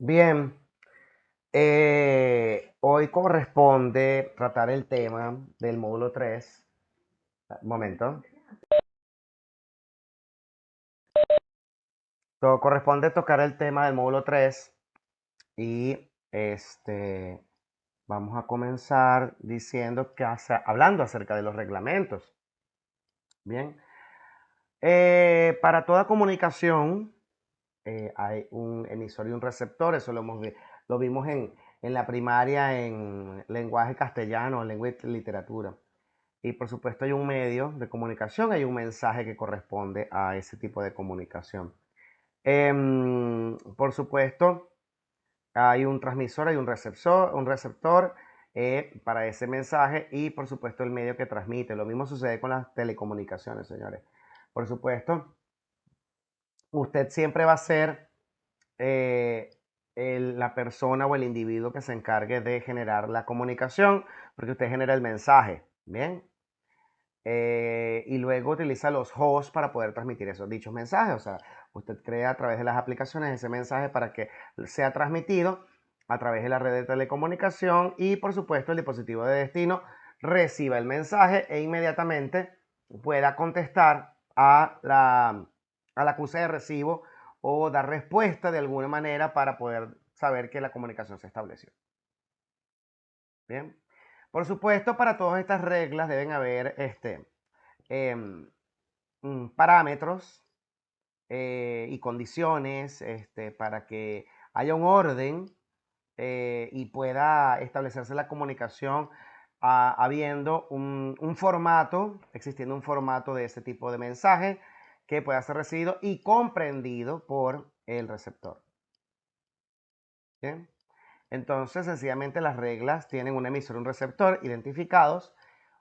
Bien, hoy corresponde tratar el tema del módulo 3. Un momento. Corresponde tocar el tema del módulo 3 y vamos a comenzar diciendo hablando acerca de los reglamentos. Bien, para toda comunicación hay un emisor y un receptor, eso lo vimos en la primaria en lenguaje castellano, en lengua y literatura. Y por supuesto hay un medio de comunicación, hay un mensaje que corresponde a ese tipo de comunicación. Por supuesto, hay un transmisor, hay un receptor para ese mensaje y por supuesto el medio que transmite. Lo mismo sucede con las telecomunicaciones, señores. Por supuesto, usted siempre va a ser eh, la persona o el individuo que se encargue de generar la comunicación, porque usted genera el mensaje, ¿bien? Y luego utiliza los hosts para poder transmitir esos dichos mensajes. O sea, usted crea a través de las aplicaciones ese mensaje para que sea transmitido a través de la red de telecomunicación y por supuesto el dispositivo de destino reciba el mensaje e inmediatamente pueda contestar al acuse de recibo o dar respuesta de alguna manera para poder saber que la comunicación se estableció. Bien. Por supuesto, para todas estas reglas deben haber em, parámetros y condiciones para que haya un orden y pueda establecerse la comunicación habiendo un formato, existiendo un formato de ese tipo de mensaje que pueda ser recibido y comprendido por el receptor. ¿Bien? Entonces, sencillamente las reglas tienen un emisor y un receptor identificados,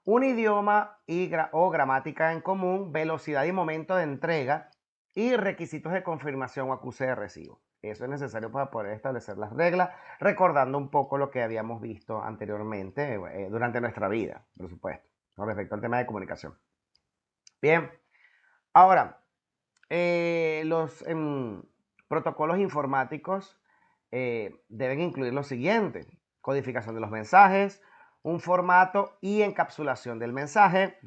un idioma o gramática en común, velocidad y momento de entrega y requisitos de confirmación o acuse de recibo. Eso es necesario para poder establecer las reglas, recordando un poco lo que habíamos visto anteriormente durante nuestra vida, por supuesto, con respecto al tema de comunicación. Bien, ahora, los protocolos informáticos deben incluir lo siguiente: codificación de los mensajes, un formato y encapsulación del mensaje,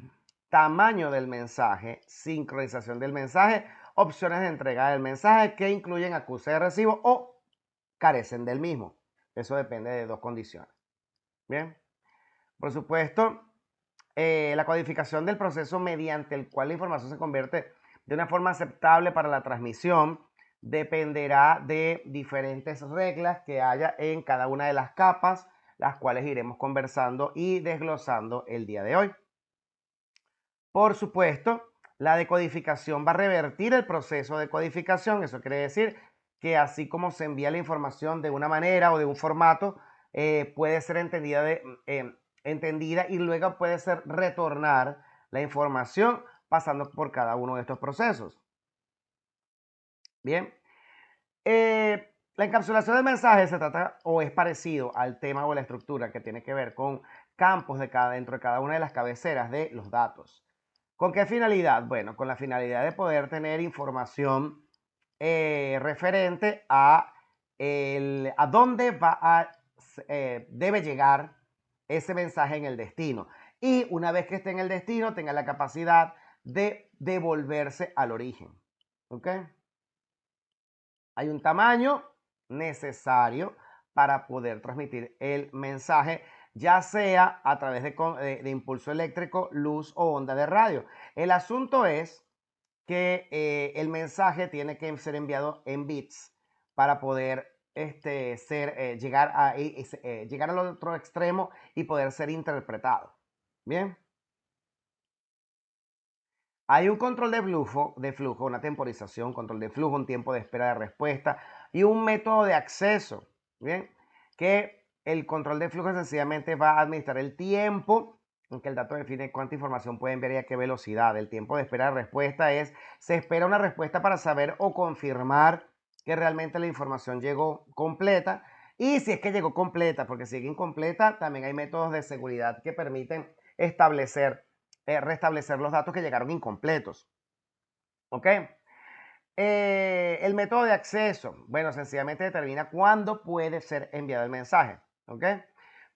tamaño del mensaje, sincronización del mensaje, opciones de entrega del mensaje que incluyen acuse de recibo o carecen del mismo. Eso depende de dos condiciones. Bien, por supuesto, la codificación del proceso mediante el cual la información se convierte de una forma aceptable para la transmisión dependerá de diferentes reglas que haya en cada una de las capas, las cuales iremos conversando y desglosando el día de hoy. Por supuesto, la decodificación va a revertir el proceso de codificación. Eso quiere decir que así como se envía la información de una manera o de un formato, puede ser entendida y luego puede ser retornar la información pasando por cada uno de estos procesos. Bien. La encapsulación de mensajes se trata o es parecido al tema o la estructura que tiene que ver con campos dentro de cada una de las cabeceras de los datos. ¿Con qué finalidad? Bueno, con la finalidad de poder tener información referente a dónde debe llegar ese mensaje en el destino. Y una vez que esté en el destino, tenga la capacidad de devolverse al origen. ¿Ok? Hay un tamaño necesario para poder transmitir el mensaje, ya sea a través de impulso eléctrico, luz o onda de radio. El asunto es que el mensaje tiene que ser enviado en bits para poder llegar al otro extremo y poder ser interpretado. Bien. Hay un control de flujo, una temporización, control de flujo, un tiempo de espera de respuesta y un método de acceso. Bien, que el control de flujo sencillamente va a administrar el tiempo en que el dato define cuánta información puede enviar y a qué velocidad. El tiempo de espera de respuesta se espera una respuesta para saber o confirmar que realmente la información llegó completa. Y si es que llegó completa, porque si es incompleta, también hay métodos de seguridad que permiten restablecer los datos que llegaron incompletos. ¿Ok? El método de acceso, bueno, sencillamente determina cuándo puede ser enviado el mensaje, ¿ok?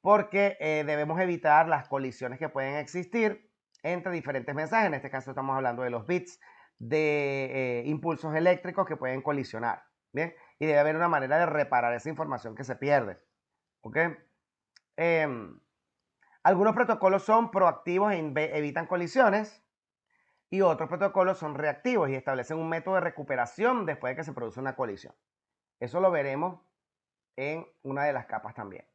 Porque debemos evitar las colisiones que pueden existir entre diferentes mensajes. En este caso estamos hablando de los bits de impulsos eléctricos que pueden colisionar, ¿bien? Y debe haber una manera de reparar esa información que se pierde, ¿ok? Em, Algunos protocolos son proactivos e evitan colisiones y otros protocolos son reactivos y establecen un método de recuperación después de que se produce una colisión. Eso lo veremos en una de las capas también.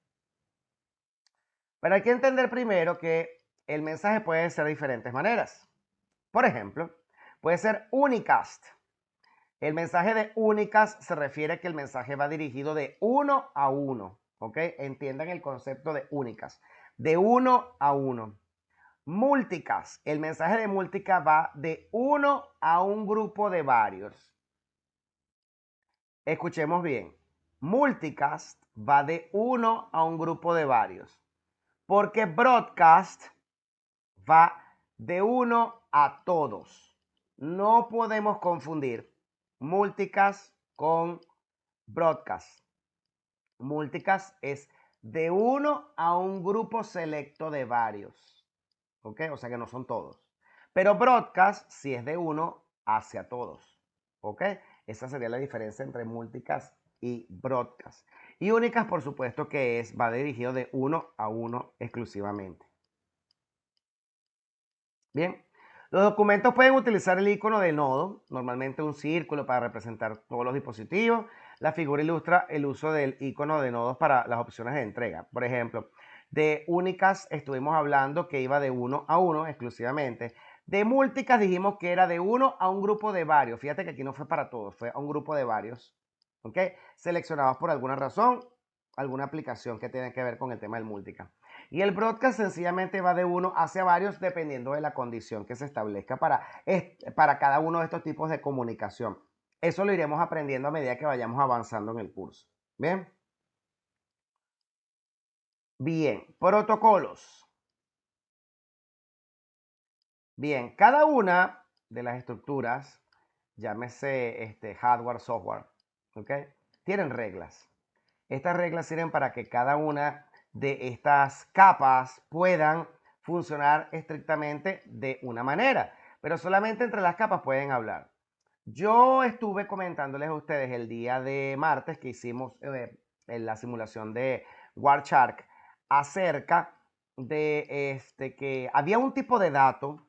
Pero hay que entender primero que el mensaje puede ser de diferentes maneras. Por ejemplo, puede ser unicast. El mensaje de unicast se refiere a que el mensaje va dirigido de uno a uno. ¿Ok? Entiendan el concepto de unicast. De uno a uno. Multicast. El mensaje de multicast va de uno a un grupo de varios. Escuchemos bien. Multicast va de uno a un grupo de varios. Porque broadcast va de uno a todos. No podemos confundir multicast con broadcast. Multicast es de uno a un grupo selecto de varios. ¿Ok? O sea que no son todos. Pero broadcast sí es de uno hacia todos. ¿Ok? Esa sería la diferencia entre multicast y broadcast. Y únicas, por supuesto, que va dirigido de uno a uno exclusivamente. Bien, los documentos pueden utilizar el icono de nodo, normalmente un círculo para representar todos los dispositivos. La figura ilustra el uso del icono de nodos para las opciones de entrega. Por ejemplo, de únicas estuvimos hablando que iba de uno a uno exclusivamente. De múlticas dijimos que era de uno a un grupo de varios. Fíjate que aquí no fue para todos, fue a un grupo de varios. ¿Ok? Seleccionados por alguna razón, alguna aplicación que tiene que ver con el tema del múlticas. Y el broadcast sencillamente va de uno hacia varios dependiendo de la condición que se establezca para cada uno de estos tipos de comunicación. Eso lo iremos aprendiendo a medida que vayamos avanzando en el curso. Bien. Bien, protocolos. Bien, cada una de las estructuras, llámese hardware, software, ¿ok? Tienen reglas. Estas reglas sirven para que cada una de estas capas puedan funcionar estrictamente de una manera, pero solamente entre las capas pueden hablar. Yo estuve comentándoles a ustedes el día de martes que hicimos en la simulación de Warchark acerca de que había un tipo de dato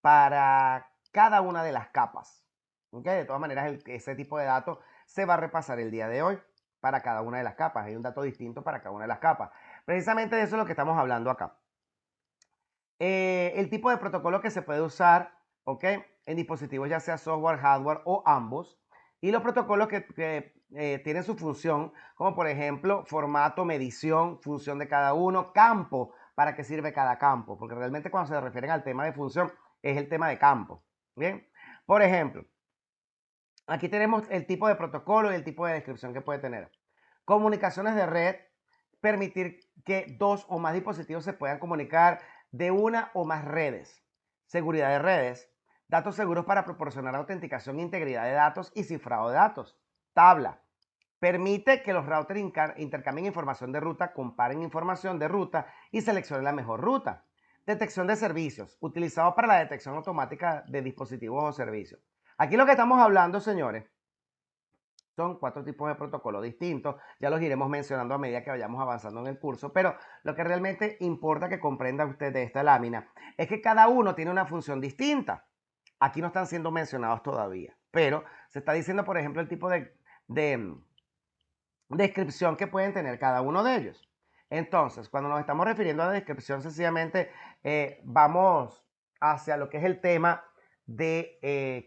para cada una de las capas. ¿Okay? De todas maneras, ese tipo de datos se va a repasar el día de hoy para cada una de las capas. Hay un dato distinto para cada una de las capas. Precisamente de eso es lo que estamos hablando acá. El tipo de protocolo que se puede usar, ¿ok? En dispositivos ya sea software, hardware o ambos. Y los protocolos que tienen su función, como por ejemplo formato, medición, función de cada uno, campo, para qué sirve cada campo. Porque realmente cuando se refieren al tema de función es el tema de campo. Bien, por ejemplo, aquí tenemos el tipo de protocolo y el tipo de descripción que puede tener. Comunicaciones de red, permitir que dos o más dispositivos se puedan comunicar de una o más redes. Seguridad de redes, datos seguros para proporcionar autenticación, integridad de datos y cifrado de datos. Tabla, permite que los routers intercambien información de ruta, comparen información de ruta y seleccionen la mejor ruta. Detección de servicios, utilizado para la detección automática de dispositivos o servicios. Aquí lo que estamos hablando, señores, son 4 tipos de protocolos distintos. Ya los iremos mencionando a medida que vayamos avanzando en el curso, pero lo que realmente importa que comprenda usted de esta lámina es que cada uno tiene una función distinta. Aquí no están siendo mencionados todavía, pero se está diciendo, por ejemplo, el tipo de descripción que pueden tener cada uno de ellos. Entonces, cuando nos estamos refiriendo a la descripción, sencillamente vamos hacia lo que es el tema de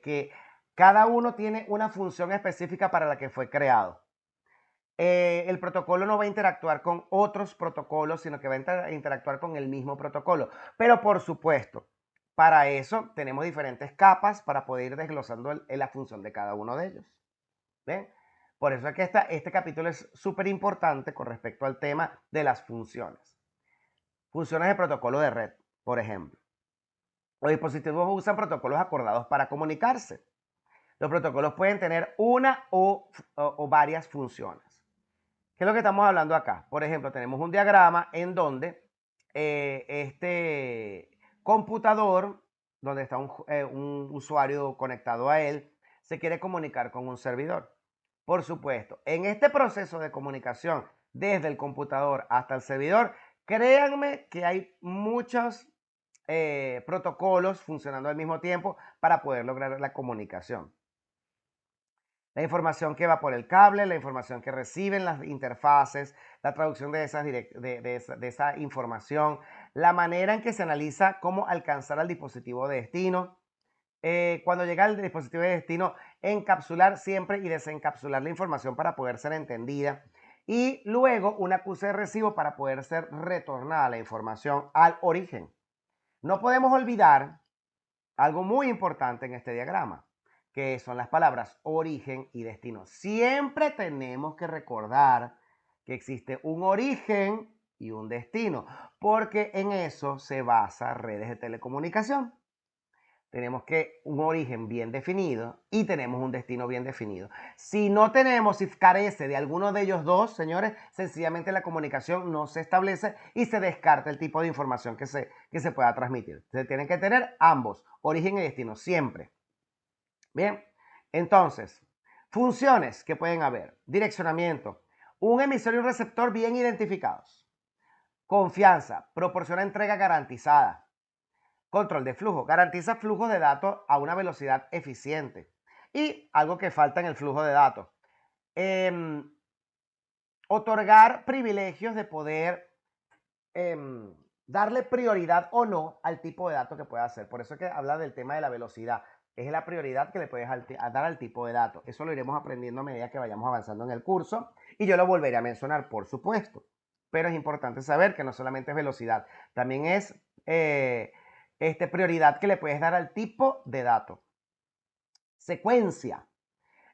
que cada uno tiene una función específica para la que fue creado. El protocolo no va a interactuar con otros protocolos, sino que va a interactuar con el mismo protocolo. Pero por supuesto, para eso tenemos diferentes capas para poder ir desglosando la función de cada uno de ellos. ¿Ven? Por eso es que este capítulo es súper importante con respecto al tema de las funciones. Funciones de protocolo de red, por ejemplo. Los dispositivos usan protocolos acordados para comunicarse. Los protocolos pueden tener una o varias funciones. ¿Qué es lo que estamos hablando acá? Por ejemplo, tenemos un diagrama en donde este computador, donde está un usuario conectado a él, se quiere comunicar con un servidor. Por supuesto, en este proceso de comunicación desde el computador hasta el servidor, créanme que hay muchos protocolos funcionando al mismo tiempo para poder lograr la comunicación. La información que va por el cable, la información que reciben las interfaces, la traducción de esa información, la manera en que se analiza cómo alcanzar al dispositivo de destino. Cuando llega al dispositivo de destino, encapsular siempre y desencapsular la información para poder ser entendida. Y luego un acuse de recibo para poder ser retornada la información al origen. No podemos olvidar algo muy importante en este diagrama, que son las palabras origen y destino. Siempre tenemos que recordar que existe un origen y un destino, porque en eso se basa redes de telecomunicación. Tenemos que un origen bien definido y tenemos un destino bien definido. Si no tenemos, si carece de alguno de ellos dos, señores, sencillamente la comunicación no se establece y se descarta el tipo de información que se pueda transmitir. Se tienen que tener ambos, origen y destino, siempre. Bien, entonces, funciones que pueden haber. Direccionamiento, un emisor y un receptor bien identificados. Confianza, proporciona entrega garantizada. Control de flujo. Garantiza flujo de datos a una velocidad eficiente. Y algo que falta en el flujo de datos. Otorgar privilegios de poder darle prioridad o no al tipo de datos que pueda hacer. Por eso es que habla del tema de la velocidad. Es la prioridad que le puedes dar al tipo de datos. Eso lo iremos aprendiendo a medida que vayamos avanzando en el curso. Y yo lo volveré a mencionar, por supuesto. Pero es importante saber que no solamente es velocidad, también es prioridad que le puedes dar al tipo de dato. Secuencia.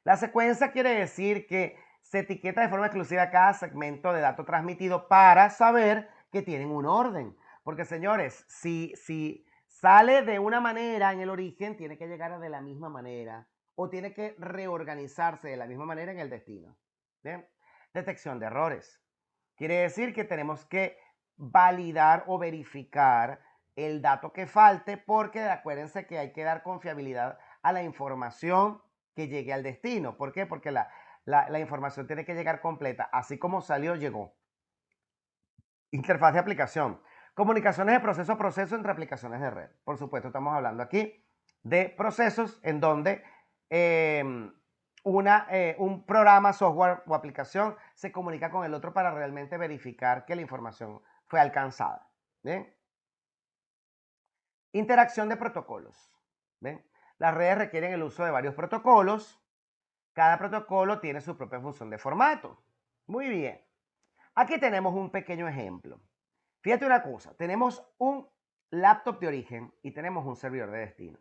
La secuencia quiere decir que se etiqueta de forma exclusiva cada segmento de dato transmitido para saber que tienen un orden. Porque, señores, si sale de una manera en el origen, tiene que llegar de la misma manera o tiene que reorganizarse de la misma manera en el destino. ¿Bien? Detección de errores. Quiere decir que tenemos que validar o verificar el dato que falte porque acuérdense que hay que dar confiabilidad a la información que llegue al destino. ¿Por qué? Porque la información tiene que llegar completa. Así como salió, llegó. Interfaz de aplicación. Comunicaciones de proceso a proceso entre aplicaciones de red. Por supuesto, estamos hablando aquí de procesos en donde un programa, software o aplicación se comunica con el otro para realmente verificar que la información fue alcanzada. ¿Bien? Interacción de protocolos. ¿Bien? Las redes requieren el uso de varios protocolos. Cada protocolo tiene su propia función de formato. Muy bien. Aquí tenemos un pequeño ejemplo. Fíjate una cosa, tenemos un laptop de origen y tenemos un servidor de destino.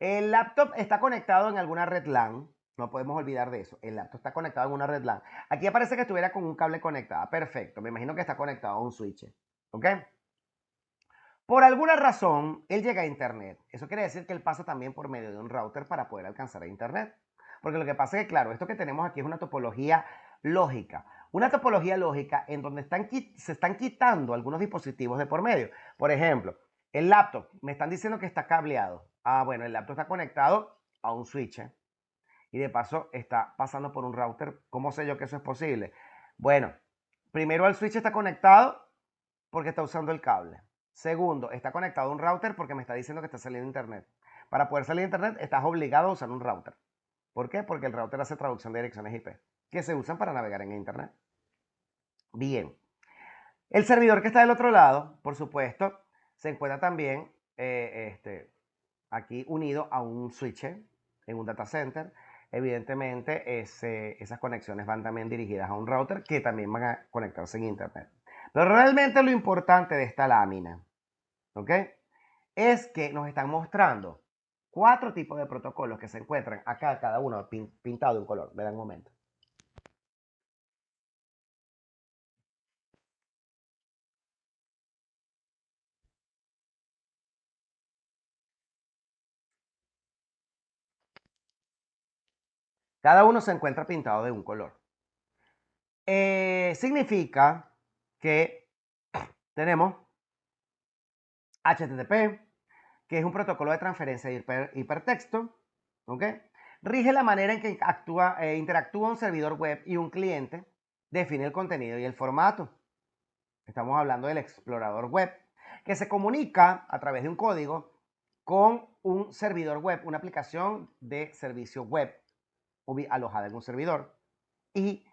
El laptop está conectado en alguna red LAN, no podemos olvidar de eso. El laptop está conectado en una red LAN. Aquí aparece que estuviera con un cable conectado. Perfecto, me imagino que está conectado a un switch. ¿Ok? Por alguna razón, él llega a Internet. Eso quiere decir que él pasa también por medio de un router para poder alcanzar a Internet. Porque lo que pasa es que, claro, esto que tenemos aquí es una topología lógica. Una topología lógica en donde se están quitando algunos dispositivos de por medio. Por ejemplo, el laptop. Me están diciendo que está cableado. Ah, bueno, el laptop está conectado a un switch. Y de paso está pasando por un router. ¿Cómo sé yo que eso es posible? Bueno, primero el switch está conectado porque está usando el cable. Segundo, está conectado a un router porque me está diciendo que está saliendo internet. Para poder salir internet, estás obligado a usar un router. ¿Por qué? Porque el router hace traducción de direcciones IP que se usan para navegar en internet. Bien. El servidor que está del otro lado, por supuesto, se encuentra también aquí unido a un switch en un data center. Evidentemente, esas conexiones van también dirigidas a un router que también van a conectarse en internet. Pero realmente lo importante de esta lámina, ¿ok? Es que nos están mostrando 4 tipos de protocolos que se encuentran acá, cada uno pintado de un color. Verán un momento. Cada uno se encuentra pintado de un color. Significa que tenemos HTTP, que es un protocolo de transferencia de hipertexto, ¿ok? Rige la manera en que interactúa un servidor web y un cliente, define el contenido y el formato. Estamos hablando del explorador web, que se comunica a través de un código con un servidor web, una aplicación de servicio web alojada en un servidor. Y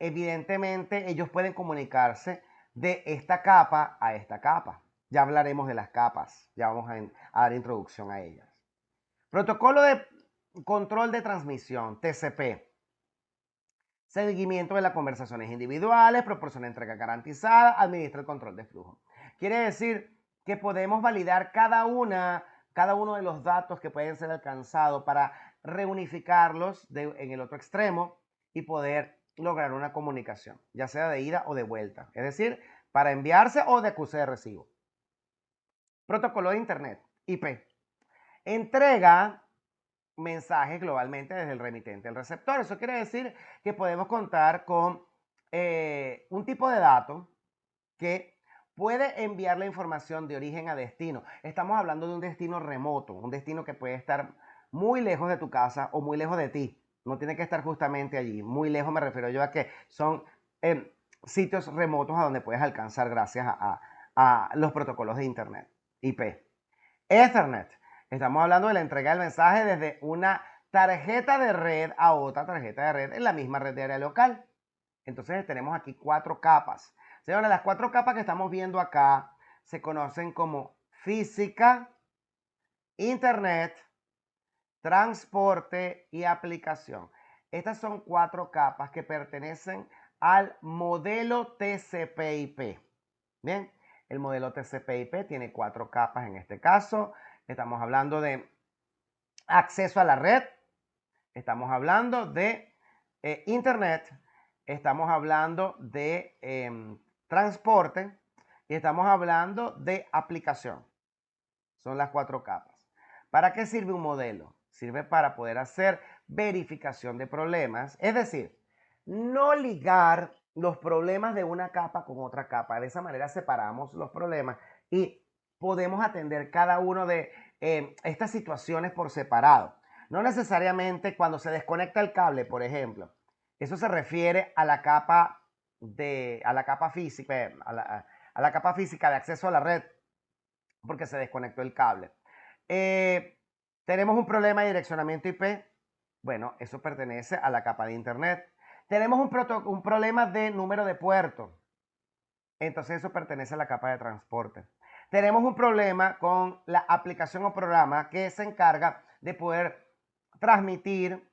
evidentemente ellos pueden comunicarse de esta capa a esta capa. Ya hablaremos de las capas, ya vamos a dar introducción a ellas. Protocolo de control de transmisión, TCP. Seguimiento de las conversaciones individuales, proporciona entrega garantizada, administra el control de flujo. Quiere decir que podemos validar cada uno de los datos que pueden ser alcanzados para reunificarlos en el otro extremo y poder lograr una comunicación, ya sea de ida o de vuelta. Es decir, para enviarse o de acuse de recibo. Protocolo de Internet, IP. Entrega mensajes globalmente desde el remitente al receptor. Eso quiere decir que podemos contar con un tipo de dato que puede enviar la información de origen a destino. Estamos hablando de un destino remoto, un destino que puede estar muy lejos de tu casa o muy lejos de ti. No tiene que estar justamente allí. Muy lejos me refiero yo a que son sitios remotos a donde puedes alcanzar gracias a los protocolos de Internet, IP. Ethernet. Estamos hablando de la entrega del mensaje desde una tarjeta de red a otra tarjeta de red en la misma red de área local. Entonces tenemos aquí 4 capas. Señores, las 4 capas que estamos viendo acá se conocen como física, internet, transporte y aplicación. Estas son 4 capas que pertenecen al modelo TCP/IP. Bien, el modelo TCP/IP tiene 4 capas en este caso. Estamos hablando de acceso a la red, estamos hablando de internet, estamos hablando de transporte y estamos hablando de aplicación. Son las 4 capas. ¿Para qué sirve un modelo? Sirve para poder hacer verificación de problemas, es decir, no ligar los problemas de una capa con otra capa. De esa manera separamos los problemas y podemos atender cada uno de estas situaciones por separado. No necesariamente cuando se desconecta el cable, por ejemplo. Eso se refiere a la capa física, a la capa física de acceso a la red, porque se desconectó el cable. Tenemos un problema de direccionamiento IP. Bueno, eso pertenece a la capa de Internet. Tenemos un problema de número de puerto. Entonces eso pertenece a la capa de transporte. Tenemos un problema con la aplicación o programa que se encarga de poder transmitir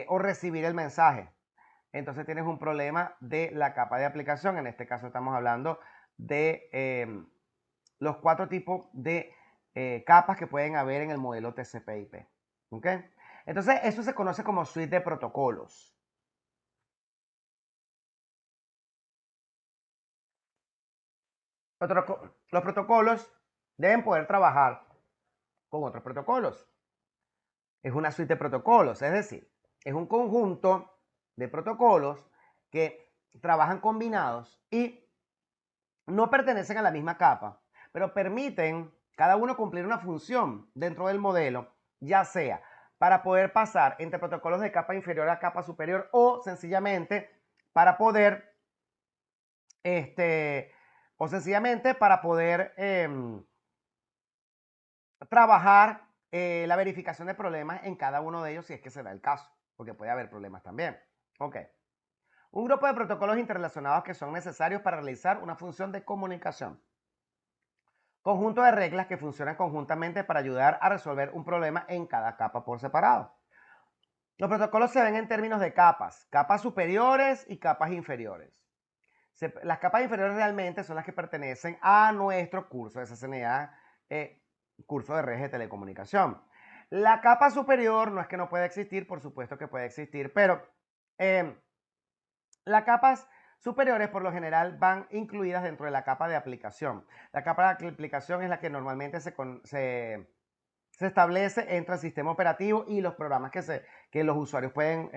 o recibir el mensaje. Entonces tienes un problema de la capa de aplicación. En este caso estamos hablando de los 4 tipos de capas que pueden haber en el modelo TCP/IP. ¿Ok? Entonces eso se conoce como suite de protocolos. Los protocolos deben poder trabajar con otros protocolos. Es una suite de protocolos, es decir, es un conjunto de protocolos que trabajan combinados y no pertenecen a la misma capa, pero permiten cada uno cumplir una función dentro del modelo, ya sea para poder pasar entre protocolos de capa inferior a capa superior o sencillamente para poder trabajar la verificación de problemas en cada uno de ellos si es que se da el caso, porque puede haber problemas también. Ok. Un grupo de protocolos interrelacionados que son necesarios para realizar una función de comunicación. Conjunto de reglas que funcionan conjuntamente para ayudar a resolver un problema en cada capa por separado. Los protocolos se ven en términos de capas superiores y capas inferiores. Las capas inferiores realmente son las que pertenecen a nuestro curso de CCNA, curso de redes de telecomunicación. La capa superior no es que no pueda existir, por supuesto que puede existir, pero las capas superiores por lo general van incluidas dentro de la capa de aplicación. La capa de aplicación es la que normalmente se se establece entre el sistema operativo y los programas que los usuarios pueden,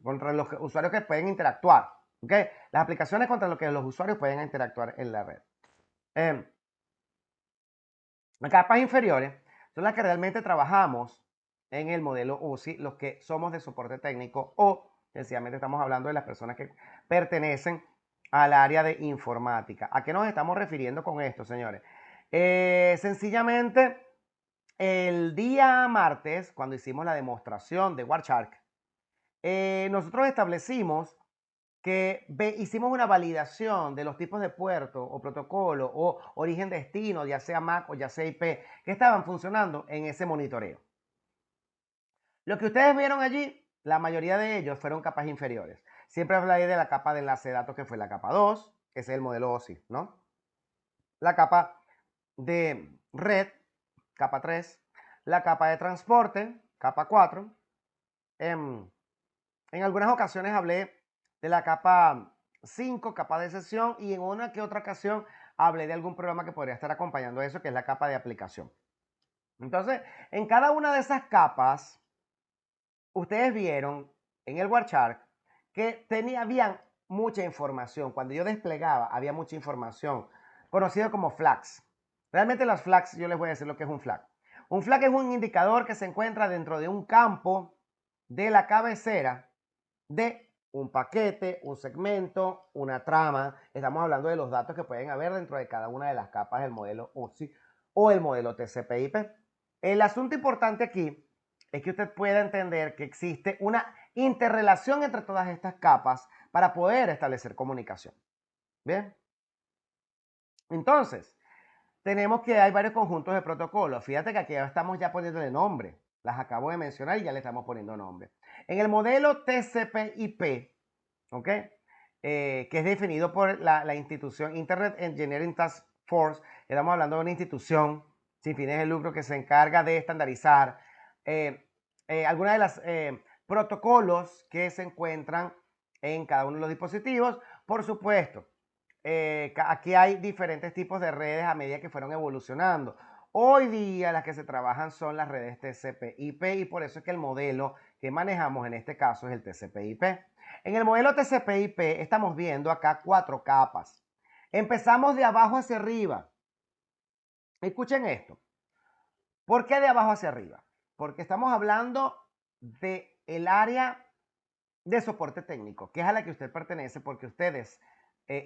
contra los usuarios que pueden interactuar. ¿Okay? Las aplicaciones contra los que los usuarios pueden interactuar en la red. Las capas inferiores son las que realmente trabajamos en el modelo UCI, los que somos de soporte técnico o sencillamente estamos hablando de las personas que pertenecen al área de informática. ¿A qué nos estamos refiriendo con esto, señores? Sencillamente, el día martes, cuando hicimos la demostración de Wireshark, nosotros establecimos que hicimos una validación de los tipos de puerto o protocolo o origen-destino, ya sea MAC o ya sea IP, que estaban funcionando en ese monitoreo. Lo que ustedes vieron allí, la mayoría de ellos fueron capas inferiores. Siempre hablé de la capa de enlace de datos, que fue la capa 2, ese es el modelo OSI, ¿no? La capa de red, capa 3, la capa de transporte, capa 4. En algunas ocasiones hablé de la capa 5, capa de sesión, y en una que otra ocasión hablé de algún programa que podría estar acompañando eso, que es la capa de aplicación. Entonces, en cada una de esas capas, ustedes vieron en el Wireshark que habían mucha información. Cuando yo desplegaba, había mucha información, conocido como flags. Realmente las flags, yo les voy a decir lo que es un flag. Un flag es un indicador que se encuentra dentro de un campo de la cabecera de un paquete, un segmento, una trama. Estamos hablando de los datos que pueden haber dentro de cada una de las capas del modelo UCI o el modelo TCP/IP. El asunto importante aquí es que usted pueda entender que existe una interrelación entre todas estas capas para poder establecer comunicación. ¿Bien? Entonces, tenemos que hay varios conjuntos de protocolos. Fíjate que aquí ya estamos ya poniéndole nombre. Las acabo de mencionar y ya le estamos poniendo nombre. En el modelo TCP/IP, ¿ok? Que es definido por la institución Internet Engineering Task Force, estamos hablando de una institución sin fines de lucro que se encarga de estandarizar algunas de las protocolos que se encuentran en cada uno de los dispositivos. Por supuesto, aquí hay diferentes tipos de redes a medida que fueron evolucionando. Hoy día las que se trabajan son las redes TCP/IP y por eso es que el modelo que manejamos en este caso es el TCP/IP. En el modelo TCP/IP estamos viendo acá 4 capas. Empezamos de abajo hacia arriba. Escuchen esto. ¿Por qué de abajo hacia arriba? Porque estamos hablando del área de soporte técnico, que es a la que usted pertenece porque usted es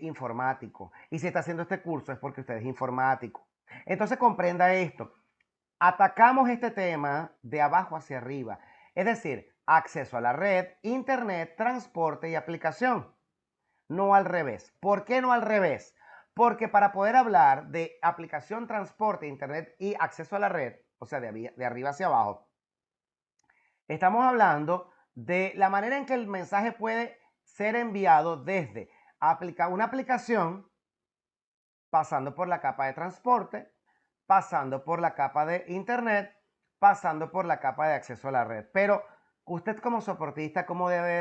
informático. Y si está haciendo este curso es porque usted es informático. Entonces comprenda esto. Atacamos este tema de abajo hacia arriba. Es decir, acceso a la red, internet, transporte y aplicación. No al revés. ¿Por qué no al revés? Porque para poder hablar de aplicación, transporte, internet y acceso a la red, o sea, de arriba hacia abajo, estamos hablando de la manera en que el mensaje puede ser enviado desde una aplicación, pasando por la capa de transporte, pasando por la capa de internet, pasando por la capa de acceso a la red. Pero usted como soportista, ¿cómo debe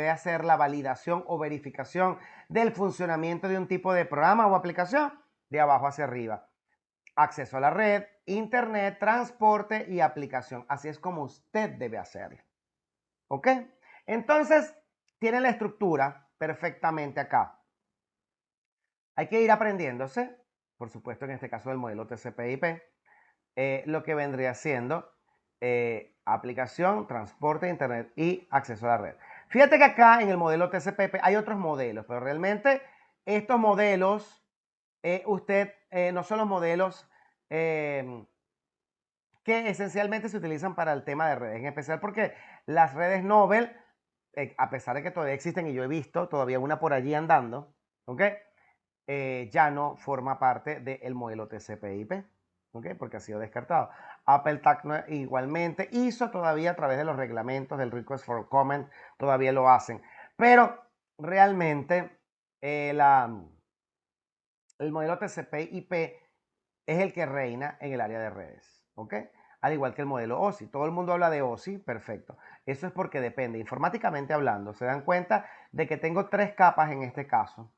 hacer la validación o verificación del funcionamiento de un tipo de programa o aplicación? De abajo hacia arriba. Acceso a la red, internet, transporte y aplicación. Así es como usted debe hacerlo. ¿Ok? Entonces, tiene la estructura perfectamente acá. Hay que ir aprendiéndose, por supuesto en este caso del modelo TCP/IP, lo que vendría siendo aplicación, transporte, internet y acceso a la red. Fíjate que acá en el modelo TCP/IP hay otros modelos, pero realmente estos modelos, no son los modelos que esencialmente se utilizan para el tema de redes, en especial porque las redes Nobel, a pesar de que todavía existen y yo he visto todavía una por allí andando, ¿ok? Ya no forma parte del modelo TCP/IP, ¿ok? Porque ha sido descartado. Apple TAC igualmente hizo todavía a través de los reglamentos del Request for Comment, todavía lo hacen. Pero realmente el modelo TCP/IP es el que reina en el área de redes, ¿ok? Al igual que el modelo OSI. Todo el mundo habla de OSI, perfecto. Eso es porque depende, informáticamente hablando, se dan cuenta de que tengo 3 capas en este caso.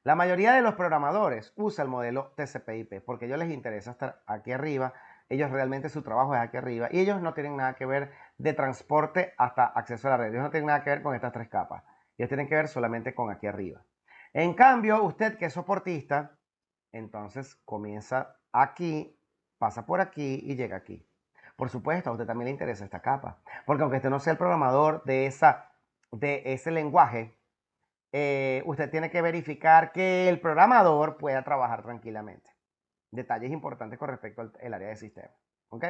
La mayoría de los programadores usa el modelo TCP/IP porque a ellos les interesa estar aquí arriba Ellos realmente su trabajo es aquí arriba y ellos no tienen nada que ver de transporte hasta acceso a la red. Ellos no tienen nada que ver con estas tres capas. Ellos tienen que ver solamente con aquí arriba. En cambio, usted que es soportista, entonces comienza aquí, pasa por aquí y llega aquí. Por supuesto, a usted también le interesa esta capa, porque aunque usted no sea el programador de ese lenguaje, usted tiene que verificar que el programador pueda trabajar tranquilamente. Detalles importantes con respecto al área de sistema. ¿Ok?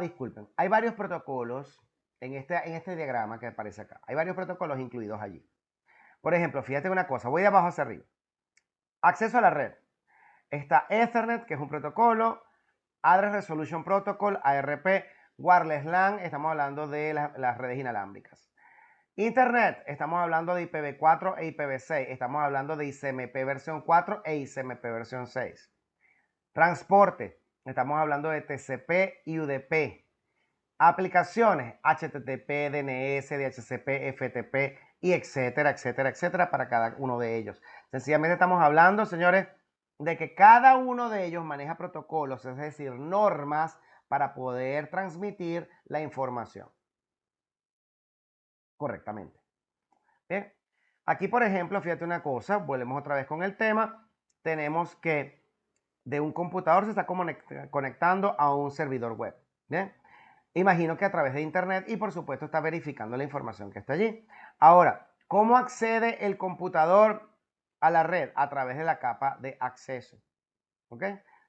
Disculpen, hay varios protocolos en este diagrama que aparece acá. Hay varios protocolos incluidos allí. Por ejemplo, fíjate una cosa, voy de abajo hacia arriba. Acceso a la red. Está Ethernet, que es un protocolo, Address Resolution Protocol, ARP, Wireless LAN, estamos hablando de las redes inalámbricas. Internet, estamos hablando de IPv4 e IPv6, estamos hablando de ICMP versión 4 e ICMP versión 6. Transporte, estamos hablando de TCP y UDP. Aplicaciones, HTTP, DNS, DHCP, FTP y etcétera, etcétera, etcétera para cada uno de ellos. Sencillamente estamos hablando, señores, de que cada uno de ellos maneja protocolos, es decir, normas para poder transmitir la información correctamente. Bien. Aquí, por ejemplo, fíjate una cosa, volvemos otra vez con el tema. Tenemos que de un computador se está conectando a un servidor web. Bien. Imagino que a través de internet y por supuesto está verificando la información que está allí. Ahora, ¿cómo accede el computador a la red? A través de la capa de acceso. ¿Ok?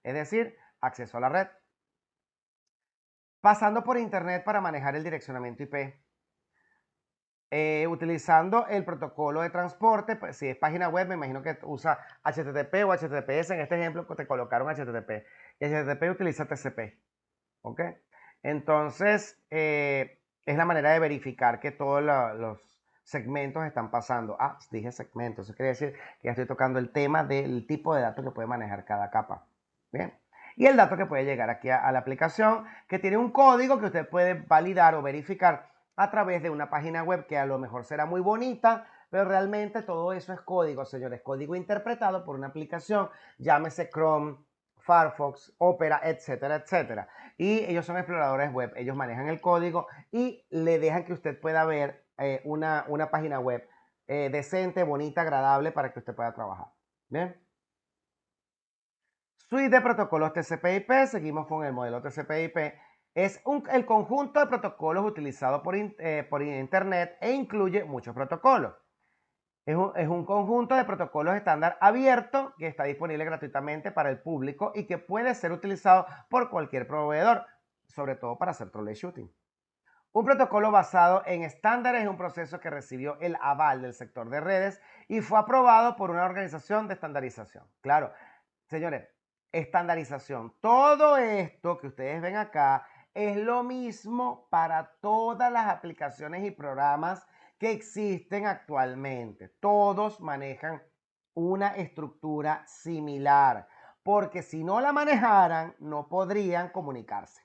Es decir, acceso a la red. Pasando por internet para manejar el direccionamiento IP. Utilizando el protocolo de transporte, pues, si es página web, me imagino que usa HTTP o HTTPS. En este ejemplo, te colocaron HTTP. Y HTTP utiliza TCP. ¿Ok? Entonces, es la manera de verificar que todos los segmentos están pasando. Dije segmentos. Eso quiere decir que ya estoy tocando el tema del tipo de datos que puede manejar cada capa. Bien. Y el dato que puede llegar aquí a la aplicación, que tiene un código que usted puede validar o verificar a través de una página web que a lo mejor será muy bonita, pero realmente todo eso es código, señores. Código interpretado por una aplicación, llámese Chrome, Firefox, Opera, etcétera, etcétera. Y ellos son exploradores web, ellos manejan el código y le dejan que usted pueda ver una página web decente, bonita, agradable para que usted pueda trabajar. Bien. Suite de protocolos TCP/IP, seguimos con el modelo TCP/IP. Es el conjunto de protocolos utilizados por Internet e incluye muchos protocolos. Es un conjunto de protocolos estándar abierto que está disponible gratuitamente para el público y que puede ser utilizado por cualquier proveedor, sobre todo para hacer troubleshooting. Un protocolo basado en estándares es un proceso que recibió el aval del sector de redes y fue aprobado por una organización de estandarización. Claro, señores, estandarización. Todo esto que ustedes ven acá es lo mismo para todas las aplicaciones y programas que existen actualmente. Todos manejan una estructura similar, porque si no la manejaran, no podrían comunicarse.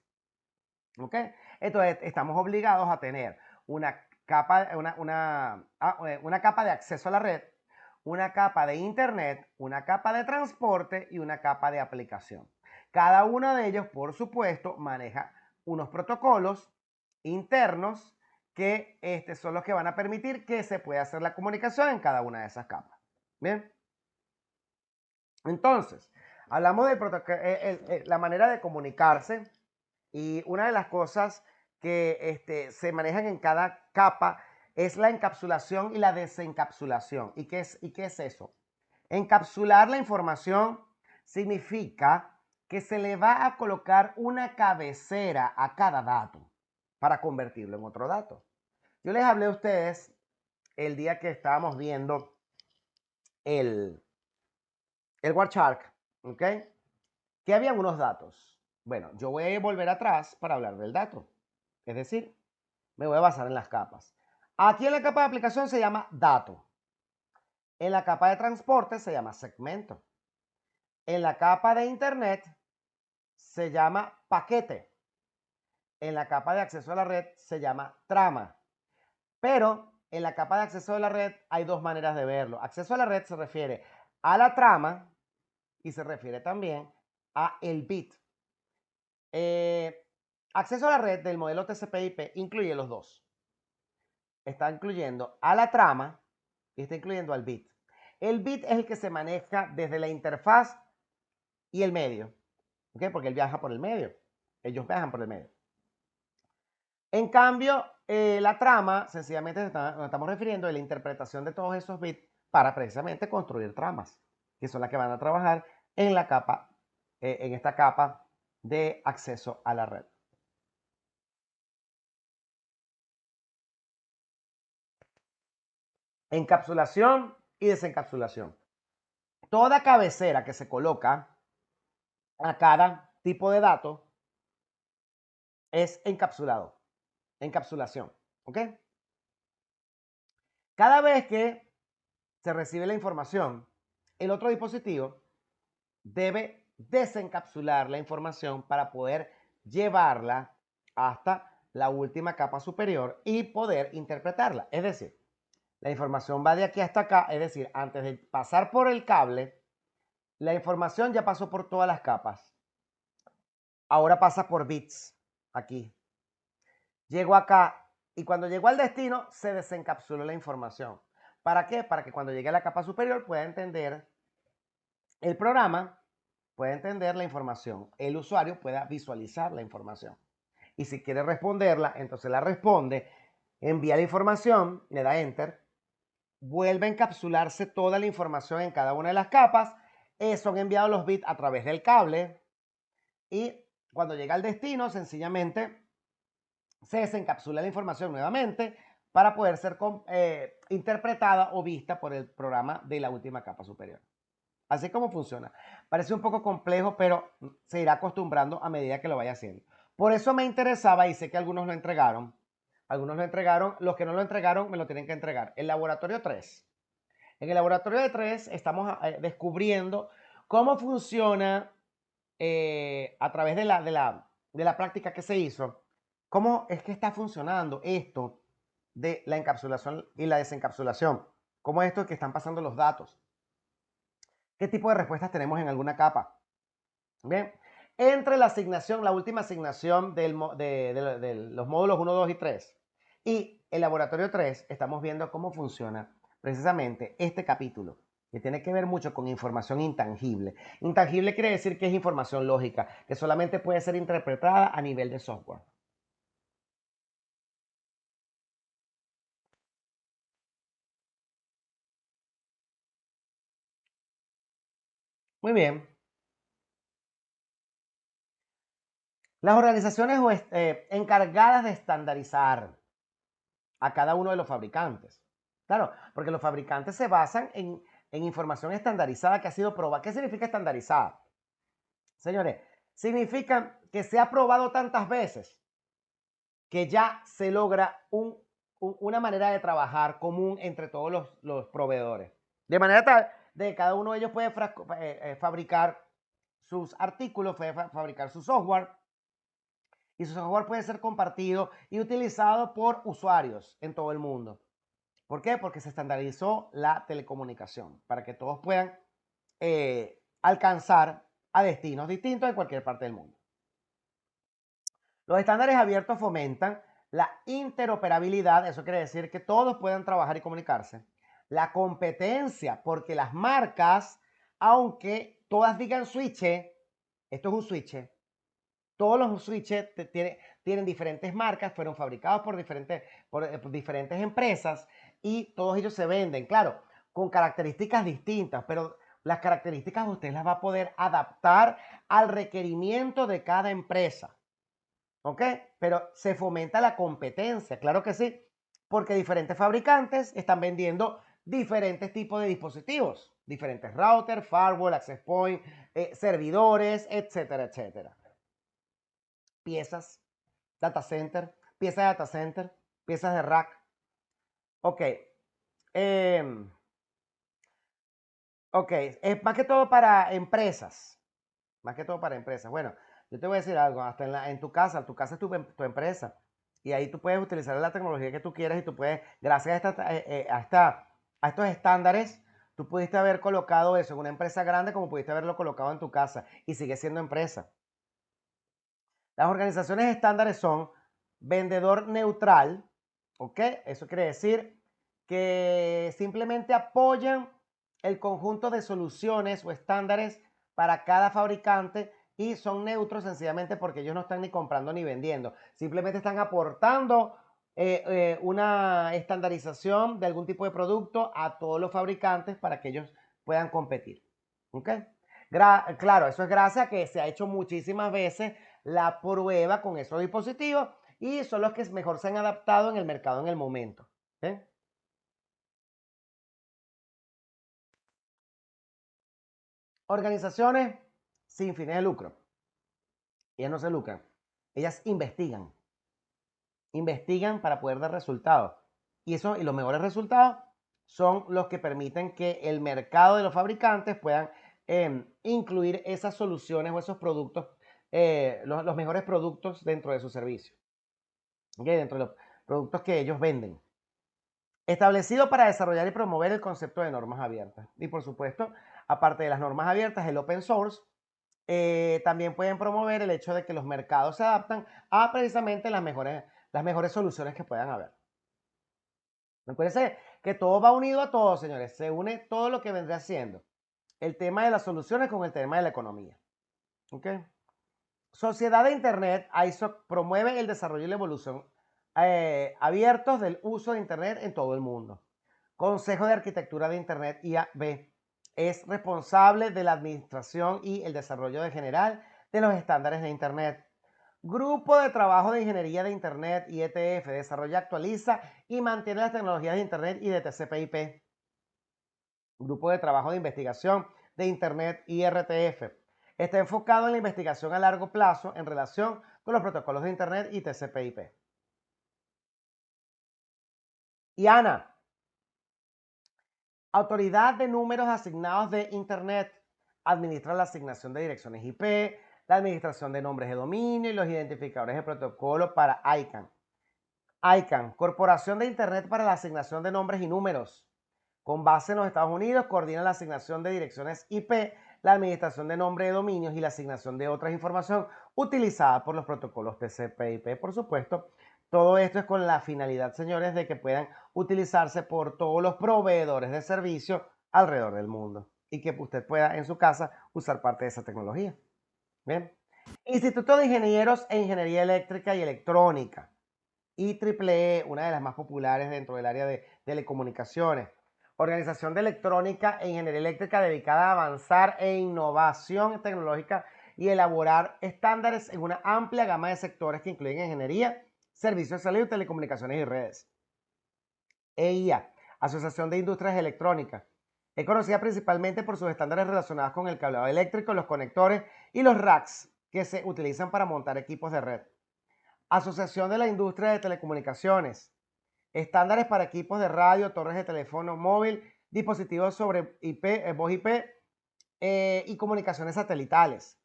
¿Ok? Entonces, estamos obligados a tener una capa de acceso a la red, una capa de internet, una capa de transporte y una capa de aplicación. Cada uno de ellos, por supuesto, maneja unos protocolos internos que son los que van a permitir que se pueda hacer la comunicación en cada una de esas capas. Bien. Entonces, hablamos de la manera de comunicarse y una de las cosas que se manejan en cada capa es la encapsulación y la desencapsulación. ¿Y qué es eso? Encapsular la información significa que se le va a colocar una cabecera a cada dato para convertirlo en otro dato. Yo les hablé a ustedes el día que estábamos viendo el Warchark, ¿ok? Que había unos datos. Bueno, yo voy a volver atrás para hablar del dato. Es decir, me voy a basar en las capas. Aquí en la capa de aplicación se llama dato. En la capa de transporte se llama segmento. En la capa de internet se llama paquete. En la capa de acceso a la red se llama trama. Pero en la capa de acceso a la red hay dos maneras de verlo. Acceso a la red se refiere a la trama y se refiere también a el bit. Acceso a la red del modelo TCP/IP incluye los dos. Está incluyendo a la trama y está incluyendo al bit. El bit es el que se maneja desde la interfaz y el medio, ¿ok? Porque él viaja por el medio. Ellos viajan por el medio. En cambio, la trama, sencillamente nos estamos refiriendo a la interpretación de todos esos bits para precisamente construir tramas, que son las que van a trabajar en la capa, en esta capa de acceso a la red. Encapsulación y desencapsulación. Toda cabecera que se coloca a cada tipo de dato es encapsulado, encapsulación, ¿ok? Cada vez que se recibe la información, el otro dispositivo debe desencapsular la información para poder llevarla hasta la última capa superior y poder interpretarla. Es decir, la información va de aquí hasta acá, es decir, antes de pasar por el cable, la información ya pasó por todas las capas. Ahora pasa por bits, aquí. Llegó acá y cuando llegó al destino se desencapsuló la información. ¿Para qué? Para que cuando llegue a la capa superior pueda entender el programa, pueda entender la información, el usuario pueda visualizar la información. Y si quiere responderla, entonces la responde, envía la información, le da enter, vuelve a encapsularse toda la información en cada una de las capas, son enviados los bits a través del cable y cuando llega al destino, sencillamente se desencapsula la información nuevamente para poder ser interpretada o vista por el programa de la última capa superior. Así como funciona. Parece un poco complejo, pero se irá acostumbrando a medida que lo vaya haciendo. Por eso me interesaba y sé que algunos lo entregaron. Algunos lo entregaron. Los que no lo entregaron me lo tienen que entregar. El laboratorio 3. En el laboratorio de 3 estamos descubriendo cómo funciona a través de la práctica que se hizo. Cómo es que está funcionando esto de la encapsulación y la desencapsulación. Cómo esto es que están pasando los datos. ¿Qué tipo de respuestas tenemos en alguna capa? Bien, entre la asignación, la última asignación de los módulos 1, 2 y 3 y el laboratorio 3, estamos viendo cómo funciona precisamente este capítulo, que tiene que ver mucho con información intangible. Intangible quiere decir que es información lógica, que solamente puede ser interpretada a nivel de software. Muy bien. Las organizaciones encargadas de estandarizar a cada uno de los fabricantes. Claro, porque los fabricantes se basan en información estandarizada que ha sido probada. ¿Qué significa estandarizada? Señores, significa que se ha probado tantas veces que ya se logra una manera de trabajar común entre todos los proveedores. De manera tal de que cada uno de ellos puede fabricar sus artículos, puede fabricar su software y su software puede ser compartido y utilizado por usuarios en todo el mundo. ¿Por qué? Porque se estandarizó la telecomunicación para que todos puedan alcanzar a destinos distintos en cualquier parte del mundo. Los estándares abiertos fomentan la interoperabilidad, eso quiere decir que todos puedan trabajar y comunicarse. La competencia, porque las marcas, aunque todas digan switch, esto es un switch, todos los switches tienen diferentes marcas, fueron fabricados por diferentes empresas y todos ellos se venden, claro, con características distintas, pero las características usted las va a poder adaptar al requerimiento de cada empresa. ¿Ok? Pero se fomenta la competencia, claro que sí, porque diferentes fabricantes están vendiendo diferentes tipos de dispositivos, diferentes routers, firewall, access point, servidores, etcétera, etcétera. Piezas, data center, piezas de data center, piezas de rack. Ok. Ok, es más que todo para empresas. Más que todo para empresas. Bueno, yo te voy a decir algo, hasta en tu casa es tu empresa. Y ahí tú puedes utilizar la tecnología que tú quieras y tú puedes, gracias a estos estándares, Tú pudiste haber colocado eso en una empresa grande como pudiste haberlo colocado en tu casa y sigue siendo empresa. Las organizaciones estándares son vendedor neutral, ¿ok? Eso quiere decir que simplemente apoyan el conjunto de soluciones o estándares para cada fabricante y son neutros sencillamente porque ellos no están ni comprando ni vendiendo. Simplemente están aportando una estandarización de algún tipo de producto a todos los fabricantes para que ellos puedan competir. ¿Ok? Claro, eso es gracias a que se ha hecho muchísimas veces la prueba con esos dispositivos y son los que mejor se han adaptado en el mercado en el momento. ¿Sí? Organizaciones sin fines de lucro. Ellas no se lucran. Ellas investigan para poder dar resultados. Y los mejores resultados son los que permiten que el mercado de los fabricantes puedan incluir esas soluciones o esos productos, los mejores productos dentro de su servicio, ¿okay? Dentro de los productos que ellos venden. Establecido para desarrollar y promover el concepto de normas abiertas. Y por supuesto, aparte de las normas abiertas, el open source, también pueden promover el hecho de que los mercados se adaptan a precisamente las mejores soluciones que puedan haber. Recuerden que todo va unido a todo, señores. Se une todo lo que vendría siendo el tema de las soluciones con el tema de la economía. ¿Ok? Sociedad de Internet, ISO, promueve el desarrollo y la evolución abiertos del uso de Internet en todo el mundo. Consejo de Arquitectura de Internet, IAB, es responsable de la administración y el desarrollo general de los estándares de Internet. Grupo de Trabajo de Ingeniería de Internet, IETF, desarrolla, actualiza y mantiene las tecnologías de Internet y de TCP/IP. Grupo de Trabajo de Investigación de Internet, IRTF, está enfocado en la investigación a largo plazo en relación con los protocolos de Internet y TCP/IP. IANA, Autoridad de Números Asignados de Internet, administra la asignación de direcciones IP, la administración de nombres de dominio y los identificadores de protocolo para ICANN. ICANN, Corporación de Internet para la Asignación de Nombres y Números. Con base en los Estados Unidos, coordina la asignación de direcciones IP, la administración de nombre de dominios y la asignación de otras información utilizada por los protocolos TCP/IP, por supuesto. Todo esto es con la finalidad, señores, de que puedan utilizarse por todos los proveedores de servicio alrededor del mundo y que usted pueda en su casa usar parte de esa tecnología. Bien. Instituto de Ingenieros e Ingeniería Eléctrica y Electrónica, IEEE, una de las más populares dentro del área de telecomunicaciones. Organización de Electrónica e Ingeniería Eléctrica dedicada a avanzar en innovación tecnológica y elaborar estándares en una amplia gama de sectores que incluyen ingeniería, servicios de salud, telecomunicaciones y redes. EIA, Asociación de Industrias Electrónicas. Es conocida principalmente por sus estándares relacionados con el cableado eléctrico, los conectores y los racks que se utilizan para montar equipos de red. Asociación de la Industria de Telecomunicaciones. Estándares para equipos de radio, torres de teléfono móvil, dispositivos sobre IP, voz IP y comunicaciones satelitales.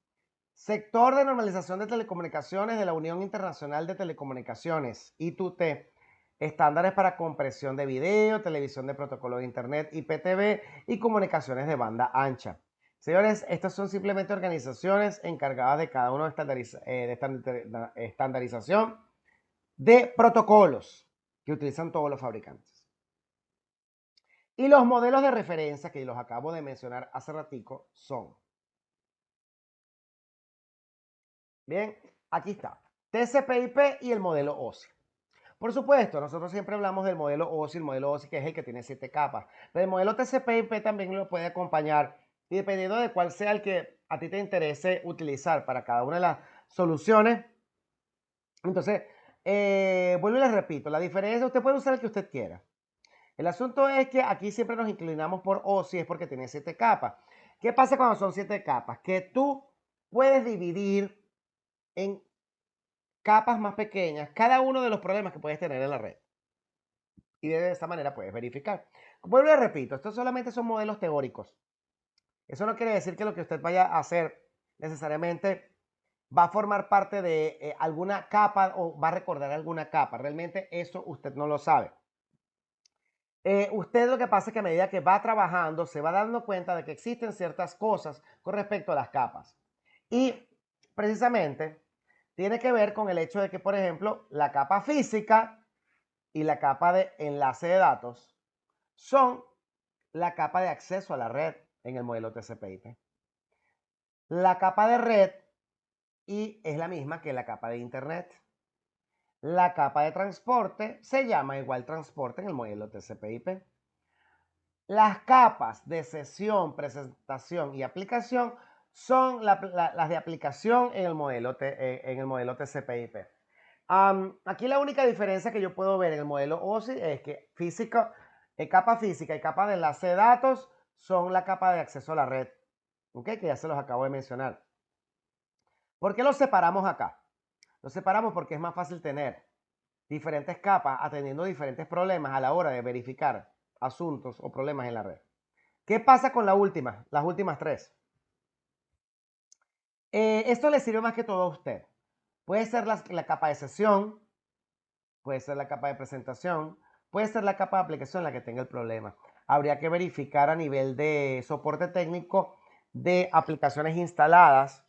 Sector de Normalización de Telecomunicaciones de la Unión Internacional de Telecomunicaciones, I2T. Estándares para compresión de video, televisión de protocolo de Internet, IPTV y comunicaciones de banda ancha. Señores, estas son simplemente organizaciones encargadas de cada uno de estandarización de protocolos que utilizan todos los fabricantes. Y los modelos de referencia que los acabo de mencionar hace ratico son. Bien, aquí está. TCP/IP y el modelo OSI. Por supuesto, nosotros siempre hablamos del modelo OSI, el modelo OSI que es el que tiene 7 capas. Pero el modelo TCP/IP también lo puede acompañar y dependiendo de cuál sea el que a ti te interese utilizar para cada una de las soluciones. Entonces, vuelvo y les repito, la diferencia, usted puede usar el que usted quiera. El asunto es que aquí siempre nos inclinamos por OSI, es porque tiene 7 capas. ¿Qué pasa cuando son 7 capas? Que tú puedes dividir en capas más pequeñas cada uno de los problemas que puedes tener en la red. Y de esta manera puedes verificar. Vuelvo y repito, estos solamente son modelos teóricos. Eso no quiere decir que lo que usted vaya a hacer necesariamente va a formar parte de alguna capa o va a recordar alguna capa. Realmente eso usted no lo sabe. Usted lo que pasa es que a medida que va trabajando se va dando cuenta de que existen ciertas cosas con respecto a las capas. Y precisamente tiene que ver con el hecho de que, por ejemplo, la capa física y la capa de enlace de datos son la capa de acceso a la red en el modelo TCP/IP. La capa de red y es la misma que la capa de internet. La capa de transporte se llama igual transporte en el modelo TCP/IP. Las capas de sesión, presentación y aplicación son las de aplicación en el modelo TCP/IP. Aquí la única diferencia que yo puedo ver en el modelo OSI es que capa física y capa de enlace de datos son la capa de acceso a la red, ¿ok? Que ya se los acabo de mencionar. ¿Por qué los separamos acá? Los separamos porque es más fácil tener diferentes capas atendiendo diferentes problemas a la hora de verificar asuntos o problemas en la red. ¿Qué pasa con las últimas tres? Esto le sirve más que todo a usted. Puede ser la capa de sesión, puede ser la capa de presentación, puede ser la capa de aplicación la que tenga el problema. Habría que verificar a nivel de soporte técnico de aplicaciones instaladas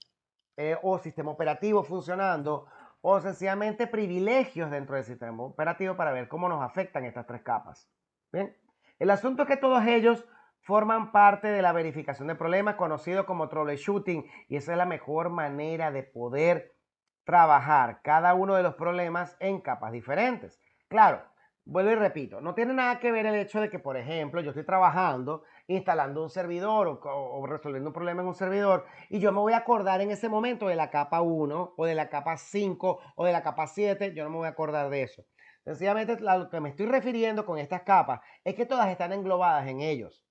o sistema operativo funcionando o sencillamente privilegios dentro del sistema operativo para ver cómo nos afectan estas tres capas. Bien, el asunto es que todos ellos forman parte de la verificación de problemas conocido como troubleshooting y esa es la mejor manera de poder trabajar cada uno de los problemas en capas diferentes. Claro, vuelvo y repito, no tiene nada que ver el hecho de que, por ejemplo, yo estoy trabajando, instalando un servidor o resolviendo un problema en un servidor y yo me voy a acordar en ese momento de la capa 1 o de la capa 5 o de la capa 7, yo no me voy a acordar de eso. Sencillamente lo que me estoy refiriendo con estas capas es que todas están englobadas en ellos.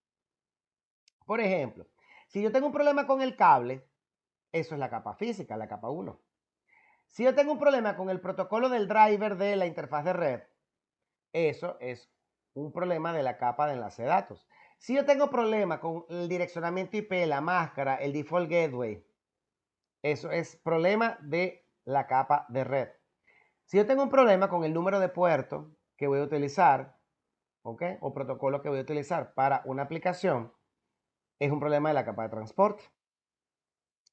Por ejemplo, si yo tengo un problema con el cable, eso es la capa física, la capa 1. Si yo tengo un problema con el protocolo del driver de la interfaz de red, eso es un problema de la capa de enlace de datos. Si yo tengo problema con el direccionamiento IP, la máscara, el default gateway, eso es problema de la capa de red. Si yo tengo un problema con el número de puerto que voy a utilizar, ¿ok? O protocolo que voy a utilizar para una aplicación, es un problema de la capa de transporte.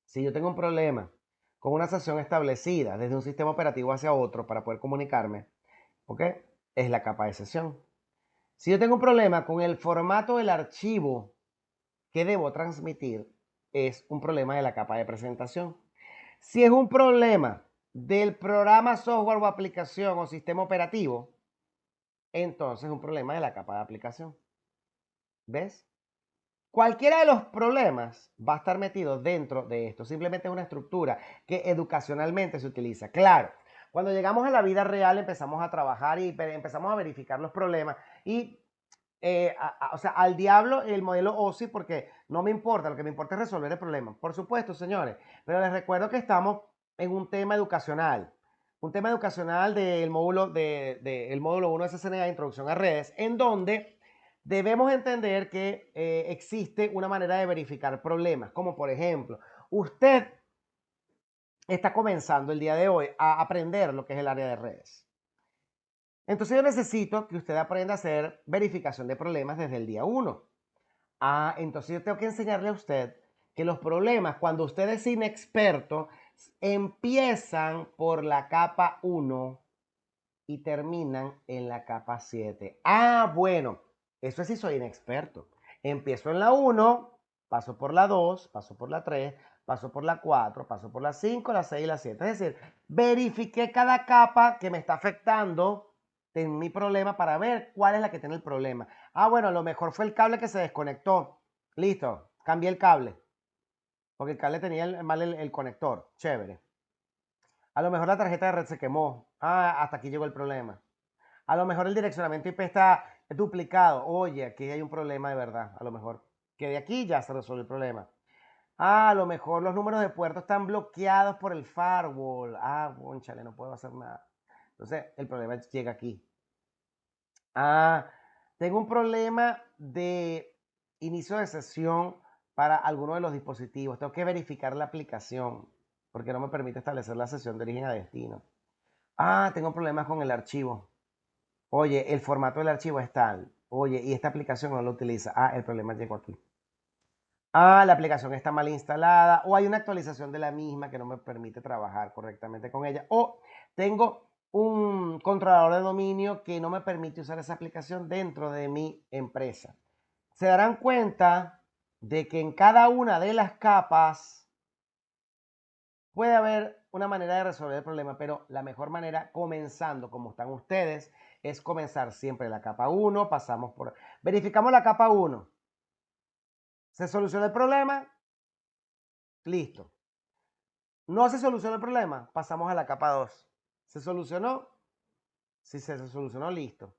Si yo tengo un problema con una sesión establecida desde un sistema operativo hacia otro para poder comunicarme, ¿ok? Es la capa de sesión. Si yo tengo un problema con el formato del archivo que debo transmitir, es un problema de la capa de presentación. Si es un problema del programa, software o aplicación o sistema operativo, entonces es un problema de la capa de aplicación. ¿Ves? Cualquiera de los problemas va a estar metido dentro de esto. Simplemente es una estructura que educacionalmente se utiliza. Claro, cuando llegamos a la vida real empezamos a trabajar y empezamos a verificar los problemas y o sea, al diablo el modelo OSI porque no me importa, lo que me importa es resolver el problema. Por supuesto, señores, pero les recuerdo que estamos en un tema educacional del módulo, el módulo 1 de CCNA, Introducción a Redes, en donde debemos entender que existe una manera de verificar problemas, como por ejemplo, usted está comenzando el día de hoy a aprender lo que es el área de redes. Entonces yo necesito que usted aprenda a hacer verificación de problemas desde el día 1. Entonces yo tengo que enseñarle a usted que los problemas, cuando usted es inexperto, empiezan por la capa 1 y terminan en la capa 7. Bueno, eso es si soy inexperto. Empiezo en la 1, paso por la 2, paso por la 3, paso por la 4, paso por la 5, la 6 y la 7. Es decir, verifiqué cada capa que me está afectando en mi problema para ver cuál es la que tiene el problema. Bueno, a lo mejor fue el cable que se desconectó. Listo, cambié el cable. Porque el cable tenía mal el conector. Chévere. A lo mejor la tarjeta de red se quemó. Hasta aquí llegó el problema. A lo mejor el direccionamiento IP está duplicado. Oye, aquí hay un problema de verdad. A lo mejor que de aquí ya se resuelve el problema. A lo mejor los números de puertos están bloqueados por el firewall. Bonchale, no puedo hacer nada. Entonces, el problema llega aquí. Tengo un problema de inicio de sesión para alguno de los dispositivos. Tengo que verificar la aplicación porque no me permite establecer la sesión de origen a destino. Tengo problemas con el archivo. Oye, el formato del archivo es tal. Oye, y esta aplicación no lo utiliza. Ah, el problema llegó aquí. Ah, la aplicación está mal instalada o hay una actualización de la misma que no me permite trabajar correctamente con ella. O tengo un controlador de dominio que no me permite usar esa aplicación dentro de mi empresa. Se darán cuenta de que en cada una de las capas puede haber una manera de resolver el problema, pero la mejor manera, comenzando como están ustedes, es comenzar siempre la capa 1, pasamos por... Verificamos la capa 1. ¿Se soluciona el problema? Listo. No se solucionó el problema, pasamos a la capa 2. ¿Se solucionó? Si se solucionó, listo.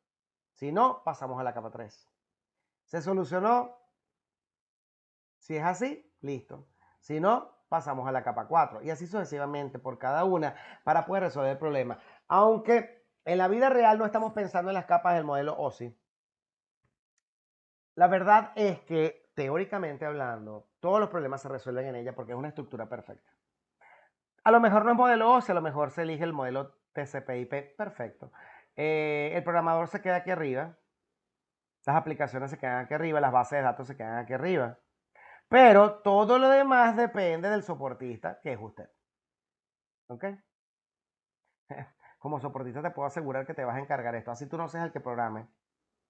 Si no, pasamos a la capa 3. ¿Se solucionó? Si es así, listo. Si no, pasamos a la capa 4. Y así sucesivamente por cada una para poder resolver el problema. Aunque en la vida real no estamos pensando en las capas del modelo OSI. La verdad es que, teóricamente hablando, todos los problemas se resuelven en ella porque es una estructura perfecta. A lo mejor no es modelo OSI, a lo mejor se elige el modelo TCP/IP, perfecto. El programador se queda aquí arriba, las aplicaciones se quedan aquí arriba, las bases de datos se quedan aquí arriba. Pero todo lo demás depende del soportista, que es usted. ¿Ok? Como soportista te puedo asegurar que te vas a encargar esto. Así tú no seas el que programe.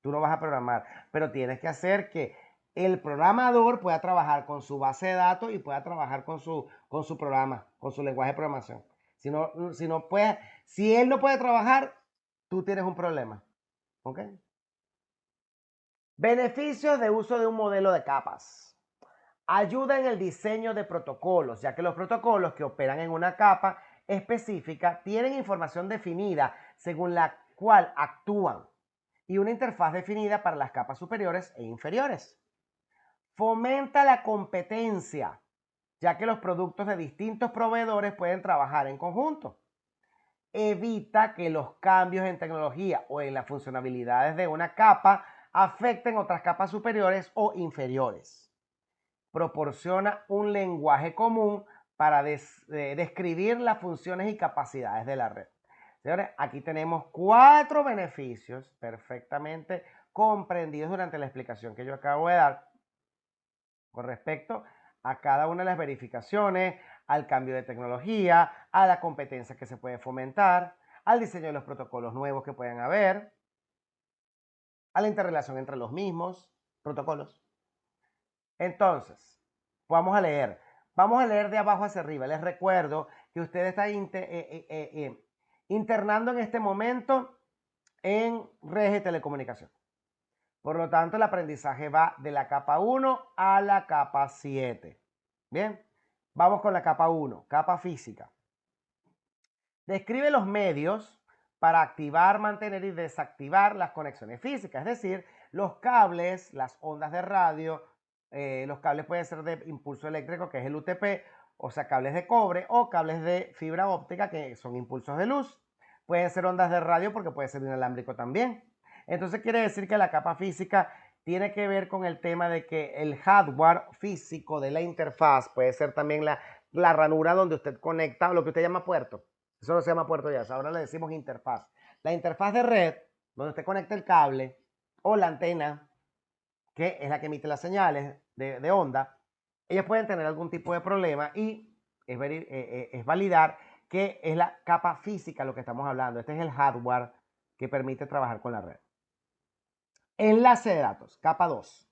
Tú no vas a programar. Pero tienes que hacer que el programador pueda trabajar con su base de datos y pueda trabajar con su programa, con su lenguaje de programación. Si él no puede trabajar, tú tienes un problema. ¿Ok? Beneficios de uso de un modelo de capas. Ayuda en el diseño de protocolos, ya que los protocolos que operan en una capa específica tienen información definida según la cual actúan y una interfaz definida para las capas superiores e inferiores. Fomenta la competencia, ya que los productos de distintos proveedores pueden trabajar en conjunto. Evita que los cambios en tecnología o en las funcionalidades de una capa afecten otras capas superiores o inferiores. Proporciona un lenguaje común para describir las funciones y capacidades de la red. Señores, aquí tenemos 4 beneficios perfectamente comprendidos durante la explicación que yo acabo de dar con respecto a cada una de las verificaciones, al cambio de tecnología, a la competencia que se puede fomentar, al diseño de los protocolos nuevos que pueden haber, a la interrelación entre los mismos protocolos. Entonces, vamos a leer. Vamos a leer de abajo hacia arriba. Les recuerdo que usted está internando en este momento en redes de telecomunicación. Por lo tanto, el aprendizaje va de la capa 1 a la capa 7. Bien, vamos con la capa 1, capa física. Describe los medios para activar, mantener y desactivar las conexiones físicas, es decir, los cables, las ondas de radio, los cables pueden ser de impulso eléctrico, que es el UTP, o sea, cables de cobre o cables de fibra óptica, que son impulsos de luz. Pueden ser ondas de radio porque puede ser inalámbrico también. Entonces quiere decir que la capa física tiene que ver con el tema de que el hardware físico de la interfaz puede ser también la ranura donde usted conecta, lo que usted llama puerto. Eso no se llama puerto ya, ahora le decimos interfaz. La interfaz de red, donde usted conecta el cable o la antena, que es la que emite las señales de onda, ellas pueden tener algún tipo de problema y es validar que es la capa física lo que estamos hablando. Este es el hardware que permite trabajar con la red. Enlace de datos, capa 2.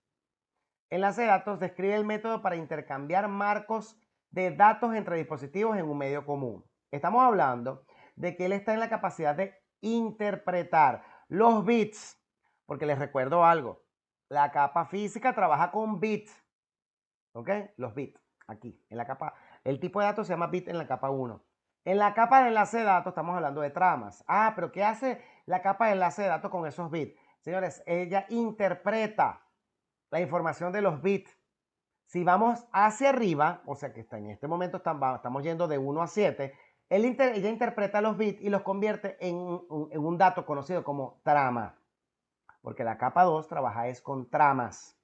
Enlace de datos describe el método para intercambiar marcos de datos entre dispositivos en un medio común. Estamos hablando de que él está en la capacidad de interpretar los bits, porque les recuerdo algo, la capa física trabaja con bits, ¿ok? Los bits, aquí, en la capa, el tipo de datos se llama bit en la capa 1. En la capa de enlace de datos estamos hablando de tramas. Ah, pero ¿qué hace la capa de enlace de datos con esos bits? Señores, ella interpreta la información de los bits. Si vamos hacia arriba, o sea que en este momento estamos yendo de 1 a 7, ella interpreta los bits y los convierte en un dato conocido como trama. Porque la capa 2 trabaja es con tramas.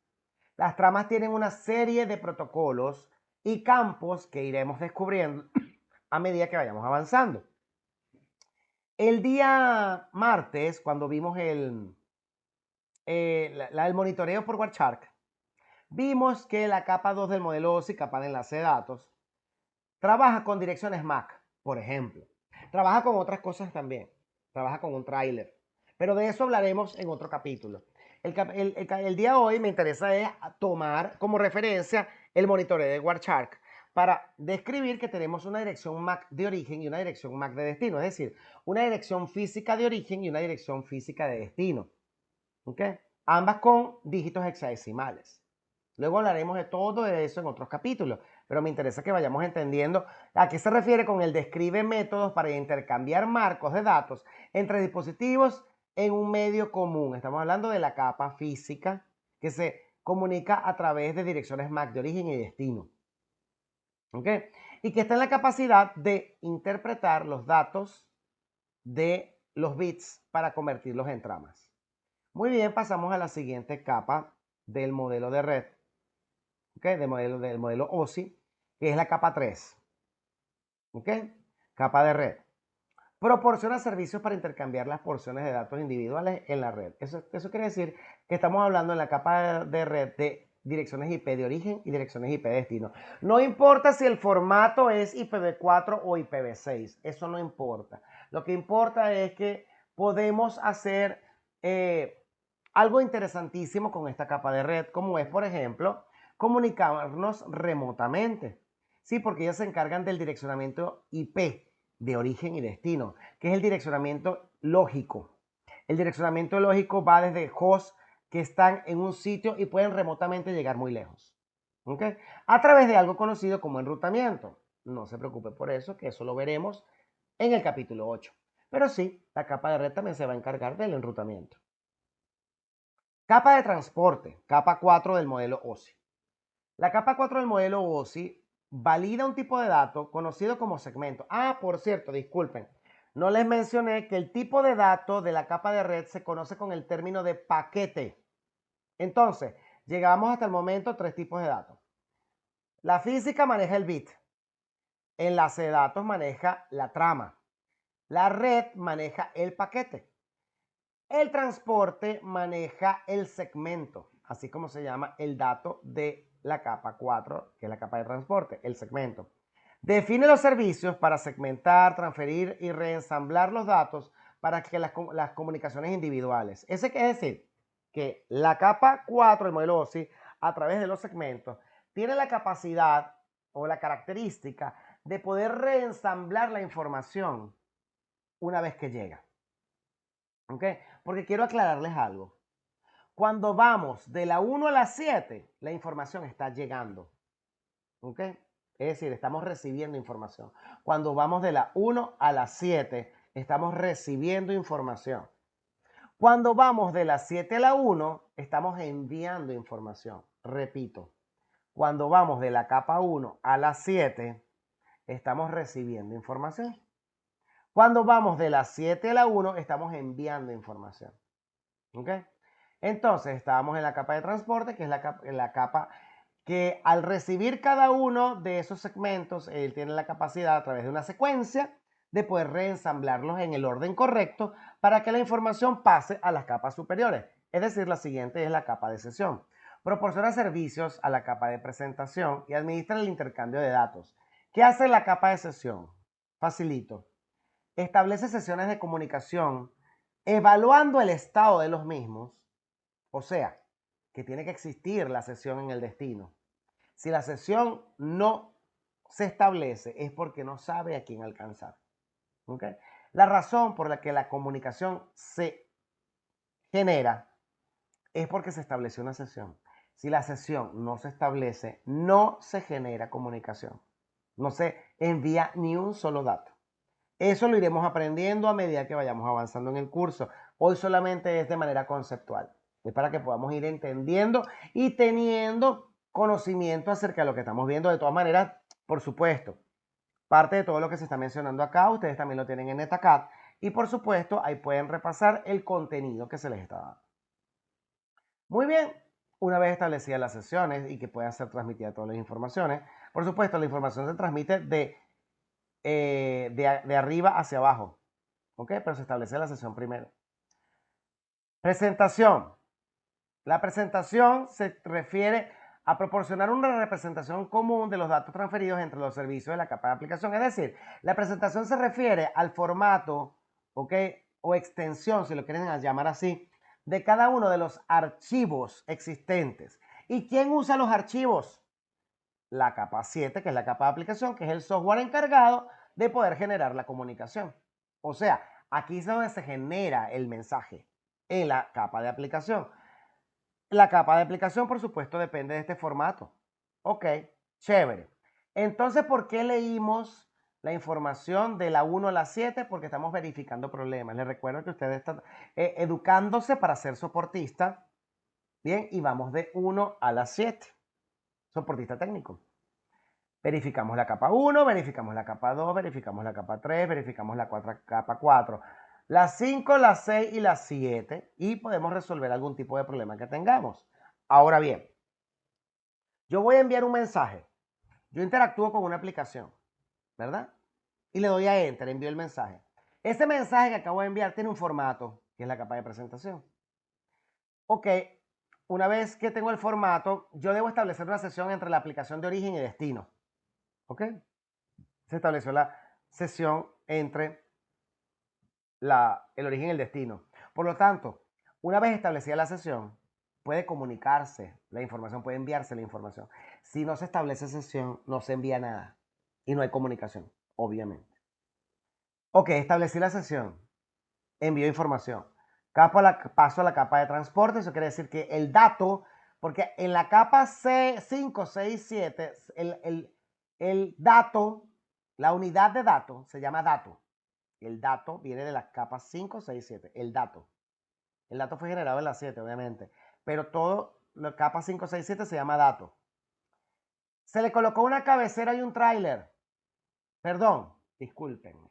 Las tramas tienen una serie de protocolos y campos que iremos descubriendo a medida que vayamos avanzando. El día martes, cuando vimos el monitoreo por Wireshark, vimos que la capa 2 del modelo OSI, capa de enlace de datos, trabaja con direcciones MAC, por ejemplo. Trabaja con otras cosas también. Trabaja con un tráiler. Pero de eso hablaremos en otro capítulo. El día de hoy me interesa es tomar como referencia el monitoreo de Wireshark para describir que tenemos una dirección MAC de origen y una dirección MAC de destino. Es decir, una dirección física de origen y una dirección física de destino. ¿Ok? Ambas con dígitos hexadecimales. Luego hablaremos de todo eso en otros capítulos, pero me interesa que vayamos entendiendo a qué se refiere con el describe métodos para intercambiar marcos de datos entre dispositivos en un medio común. Estamos hablando de la capa física que se comunica a través de direcciones MAC de origen y destino. ¿Ok? Y que está en la capacidad de interpretar los datos de los bits para convertirlos en tramas. Muy bien, pasamos a la siguiente capa del modelo de red. ¿Okay? Del modelo OSI, que es la capa 3. ¿Ok? Capa de red. Proporciona servicios para intercambiar las porciones de datos individuales en la red. Eso quiere decir que estamos hablando en la capa de red de direcciones IP de origen y direcciones IP de destino. No importa si el formato es IPv4 o IPv6, eso no importa. Lo que importa es que podemos hacer algo interesantísimo con esta capa de red, como es, por ejemplo, comunicarnos remotamente. Sí, porque ellas se encargan del direccionamiento IP de origen y destino, que es el direccionamiento lógico. El direccionamiento lógico va desde hosts que están en un sitio y pueden remotamente llegar muy lejos. ¿Ok? A través de algo conocido como enrutamiento. No se preocupe por eso, que eso lo veremos en el capítulo 8. Pero sí, la capa de red también se va a encargar del enrutamiento. Capa de transporte, capa 4 del modelo OSI. La capa 4 del modelo OSI valida un tipo de dato conocido como segmento. Ah, por cierto, disculpen, no les mencioné que el tipo de dato de la capa de red se conoce con el término de paquete. Entonces, llegamos hasta el momento a 3 tipos de datos. La física maneja el bit. Enlace de datos maneja la trama. La red maneja el paquete. El transporte maneja el segmento, así como se llama el dato de la capa 4, que es la capa de transporte, el segmento. Define los servicios para segmentar, transferir y reensamblar los datos para que las comunicaciones individuales. Eso quiere decir que la capa 4 del modelo OSI, a través de los segmentos, tiene la capacidad o la característica de poder reensamblar la información una vez que llega. ¿Ok? Porque quiero aclararles algo. Cuando vamos de la 1 a la 7, la información está llegando. ¿Ok? Es decir, estamos recibiendo información. Cuando vamos de la 1 a la 7, estamos recibiendo información. Cuando vamos de la 7 a la 1, estamos enviando información. Repito, cuando vamos de la capa 1 a la 7, estamos recibiendo información. Cuando vamos de la 7 a la 1, estamos enviando información. ¿Ok? Entonces, estábamos en la capa de transporte, que es la capa que al recibir cada uno de esos segmentos, él tiene la capacidad a través de una secuencia de poder reensamblarlos en el orden correcto para que la información pase a las capas superiores. Es decir, la siguiente es la capa de sesión. Proporciona servicios a la capa de presentación y administra el intercambio de datos. ¿Qué hace la capa de sesión? Facilito. Establece sesiones de comunicación evaluando el estado de los mismos, o sea, que tiene que existir la sesión en el destino. Si la sesión no se establece es porque no sabe a quién alcanzar. ¿Okay? La razón por la que la comunicación se genera es porque se estableció una sesión. Si la sesión no se establece, no se genera comunicación. No se envía ni un solo dato. Eso lo iremos aprendiendo a medida que vayamos avanzando en el curso. Hoy solamente es de manera conceptual. Es para que podamos ir entendiendo y teniendo conocimiento acerca de lo que estamos viendo. De todas maneras, por supuesto, parte de todo lo que se está mencionando acá, ustedes también lo tienen en NetaCAD. Y por supuesto, ahí pueden repasar el contenido que se les está dando. Muy bien, una vez establecidas las sesiones y que puedan ser transmitidas todas las informaciones, por supuesto, la información se transmite de arriba hacia abajo. ¿Ok? Pero se establece la sesión primero. Presentación. La presentación se refiere a proporcionar una representación común de los datos transferidos entre los servicios de la capa de aplicación. Es decir, la presentación se refiere al formato, ¿ok? O extensión, si lo quieren llamar así, de cada uno de los archivos existentes. ¿Y quién usa los archivos? La capa 7, que es la capa de aplicación, que es el software encargado de poder generar la comunicación. O sea, aquí es donde se genera el mensaje, en la capa de aplicación. La capa de aplicación, por supuesto, depende de este formato. Ok, chévere. Entonces, ¿por qué leímos la información de la 1 a la 7? Porque estamos verificando problemas. Les recuerdo que ustedes están educándose para ser soportista. Bien, y vamos de 1 a la 7. Soportista técnico. Verificamos la capa 1, verificamos la capa 2, verificamos la capa 3, verificamos la capa 4, la 5, la 6 y la 7 y podemos resolver algún tipo de problema que tengamos. Ahora bien, yo voy a enviar un mensaje. Yo interactúo con una aplicación, ¿verdad? Y le doy a Enter, envío el mensaje. Ese mensaje que acabo de enviar tiene un formato, que es la capa de presentación. Ok, una vez que tengo el formato, yo debo establecer una sesión entre la aplicación de origen y destino. ¿Ok? Se estableció la sesión entre el origen y el destino. Por lo tanto, una vez establecida la sesión, puede comunicarse la información, puede enviarse la información. Si no se establece sesión, no se envía nada y no hay comunicación, obviamente. Ok, establecí la sesión, envío información. Paso a la capa de transporte, eso quiere decir que el dato, porque en la capa 5, 6, 7, el dato, la unidad de datos se llama dato. El dato viene de las capas 5, 6, 7. El dato. El dato fue generado en las 7, obviamente. Pero todo, la capa 5, 6, 7 se llama dato. Se le colocó una cabecera y un tráiler. Perdón, discúlpenme.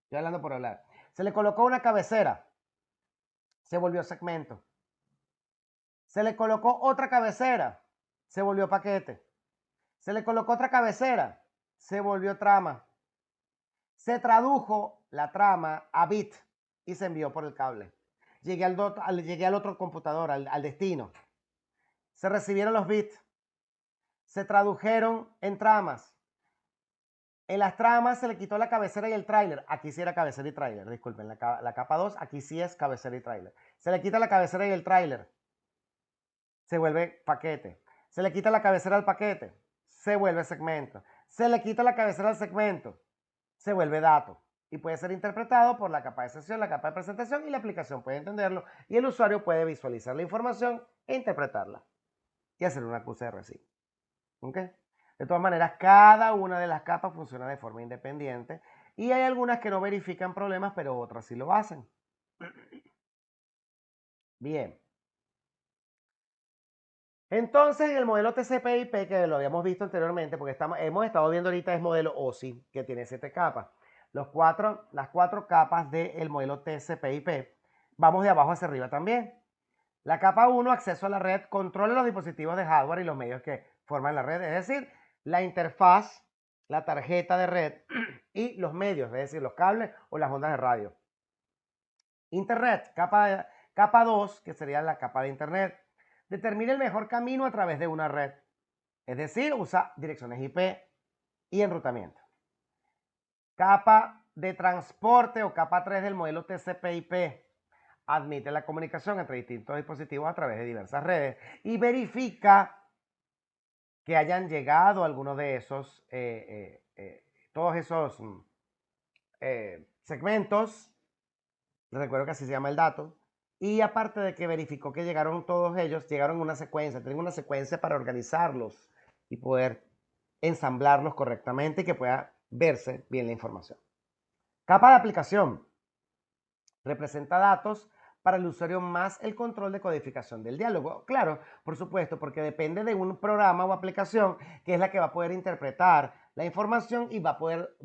Estoy hablando por hablar. Se le colocó una cabecera. Se volvió segmento. Se le colocó otra cabecera. Se volvió paquete. Se le colocó otra cabecera. Se volvió trama. Se tradujo la trama a bit y se envió por el cable. Llegué al otro computador, al destino. Se recibieron los bits. Se tradujeron en tramas. En las tramas se le quitó la cabecera y el tráiler. Aquí sí era cabecera y tráiler. Disculpen, la capa 2, aquí sí es cabecera y tráiler. Se le quita la cabecera y el tráiler. Se vuelve paquete. Se le quita la cabecera al paquete. Se vuelve segmento. Se le quita la cabecera al segmento. Se vuelve dato. Y puede ser interpretado por la capa de sesión, la capa de presentación y la aplicación puede entenderlo. Y el usuario puede visualizar la información e interpretarla. Y hacer una QCR así. ¿Ok? De todas maneras, cada una de las capas funciona de forma independiente y hay algunas que no verifican problemas, pero otras sí lo hacen. Bien. Entonces, en el modelo TCP/IP, que lo habíamos visto anteriormente, porque hemos estado viendo ahorita es modelo OSI, que tiene 7 capas. Las cuatro capas del modelo TCP/IP. Vamos de abajo hacia arriba también. La capa 1, acceso a la red, controla los dispositivos de hardware y los medios que forman la red, es decir, la interfaz, la tarjeta de red y los medios, es decir, los cables o las ondas de radio. Internet, capa 2, que sería la capa de Internet, determina el mejor camino a través de una red, es decir, usa direcciones IP y enrutamiento. Capa de transporte o capa 3 del modelo TCP/IP admite la comunicación entre distintos dispositivos a través de diversas redes y verifica que hayan llegado algunos de esos, todos esos segmentos. Les recuerdo que así se llama el dato. Y aparte de que verificó que llegaron todos ellos, llegaron en una secuencia. Tienen una secuencia para organizarlos y poder ensamblarlos correctamente y que pueda verse bien la información. Capa de aplicación. Representa datos para el usuario más el control de codificación del diálogo. Claro, por supuesto, porque depende de un programa o aplicación que es la que va a poder interpretar la información y va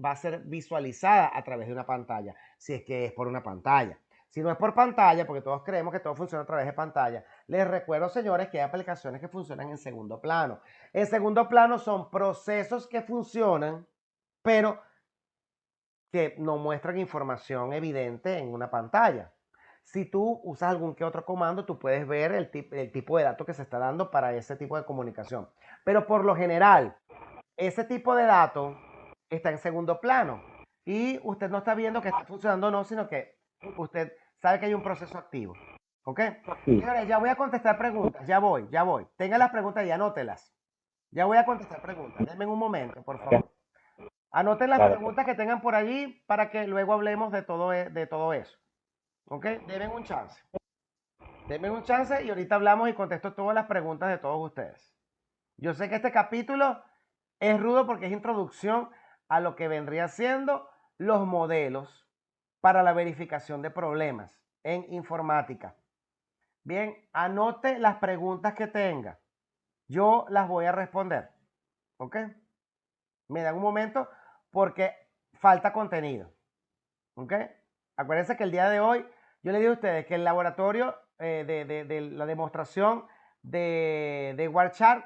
a ser visualizada a través de una pantalla, si es que es por una pantalla. Si no es por pantalla, porque todos creemos que todo funciona a través de pantalla, les recuerdo, señores, que hay aplicaciones que funcionan en segundo plano. En segundo plano son procesos que funcionan, pero que no muestran información evidente en una pantalla. Si tú usas algún que otro comando, tú puedes ver el tipo de datos que se está dando para ese tipo de comunicación. Pero por lo general, ese tipo de datos está en segundo plano y usted no está viendo que está funcionando o no, sino que usted sabe que hay un proceso activo. ¿Ok? Sí, Señores, ya voy a contestar preguntas. Ya voy, ya voy. Tenga las preguntas y anótelas. Ya voy a contestar preguntas. Denme un momento, por ya, favor. Anoten las claro. preguntas que tengan por allí para que luego hablemos de todo eso. ¿Ok? Denme un chance. Denme un chance y ahorita hablamos y contesto todas las preguntas de todos ustedes. Yo sé que este capítulo es rudo porque es introducción a lo que vendría siendo los modelos para la verificación de problemas en informática. Bien, anote las preguntas que tenga. Yo las voy a responder. ¿Ok? Me dan un momento porque falta contenido. ¿Ok? Acuérdense que el día de hoy yo le digo a ustedes que el laboratorio de la demostración de Warchart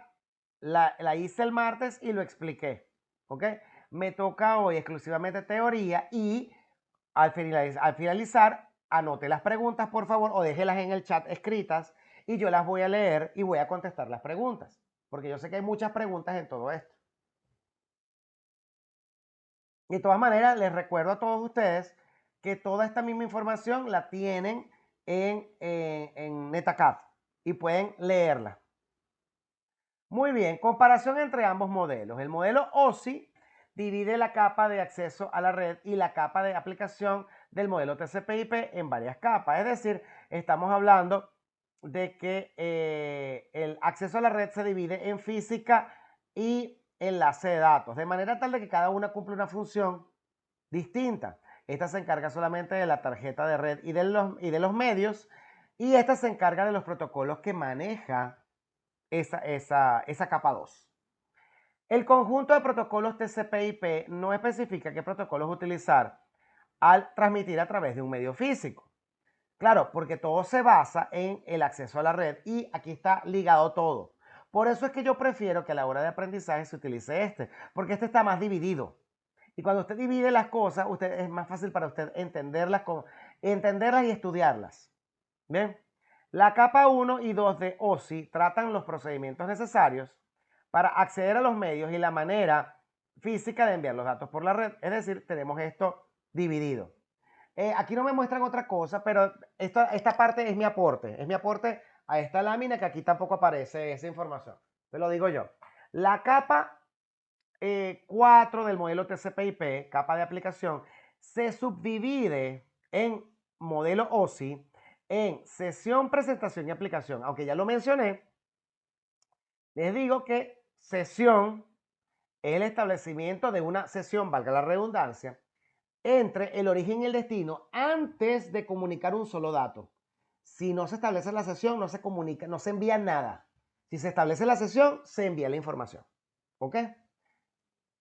la hice el martes y lo expliqué. ¿Ok? Me toca hoy exclusivamente teoría y al finalizar anote las preguntas, por favor, o déjelas en el chat escritas y yo las voy a leer y voy a contestar las preguntas. Porque yo sé que hay muchas preguntas en todo esto. De todas maneras, les recuerdo a todos ustedes que toda esta misma información la tienen en NetaCAD y pueden leerla. Muy bien, comparación entre ambos modelos. El modelo OSI divide la capa de acceso a la red y la capa de aplicación del modelo TCP/IP en varias capas. Es decir, estamos hablando de que el acceso a la red se divide en física y enlace de datos, de manera tal de que cada una cumple una función distinta. Esta se encarga solamente de la tarjeta de red y de los medios, y esta se encarga de los protocolos que maneja esa capa 2. El conjunto de protocolos TCP/IP no especifica qué protocolos utilizar al transmitir a través de un medio físico. Claro, porque todo se basa en el acceso a la red y aquí está ligado todo. Por eso es que yo prefiero que a la hora de aprendizaje se utilice este, porque este está más dividido. Y cuando usted divide las cosas, es más fácil para usted entenderlas y estudiarlas. Bien, la capa 1 y 2 de OSI tratan los procedimientos necesarios para acceder a los medios y la manera física de enviar los datos por la red. Es decir, tenemos esto dividido. Aquí no me muestran otra cosa, pero esta parte es mi aporte a esta lámina que aquí tampoco aparece esa información. Te lo digo yo. La capa 4 del modelo TCP/IP, capa de aplicación, se subdivide en modelo OSI en sesión, presentación y aplicación. Aunque ya lo mencioné, les digo que sesión es el establecimiento de una sesión, valga la redundancia, entre el origen y el destino antes de comunicar un solo dato. Si no se establece la sesión, no se comunica, no se envía nada. Si se establece la sesión, se envía la información. ¿Ok?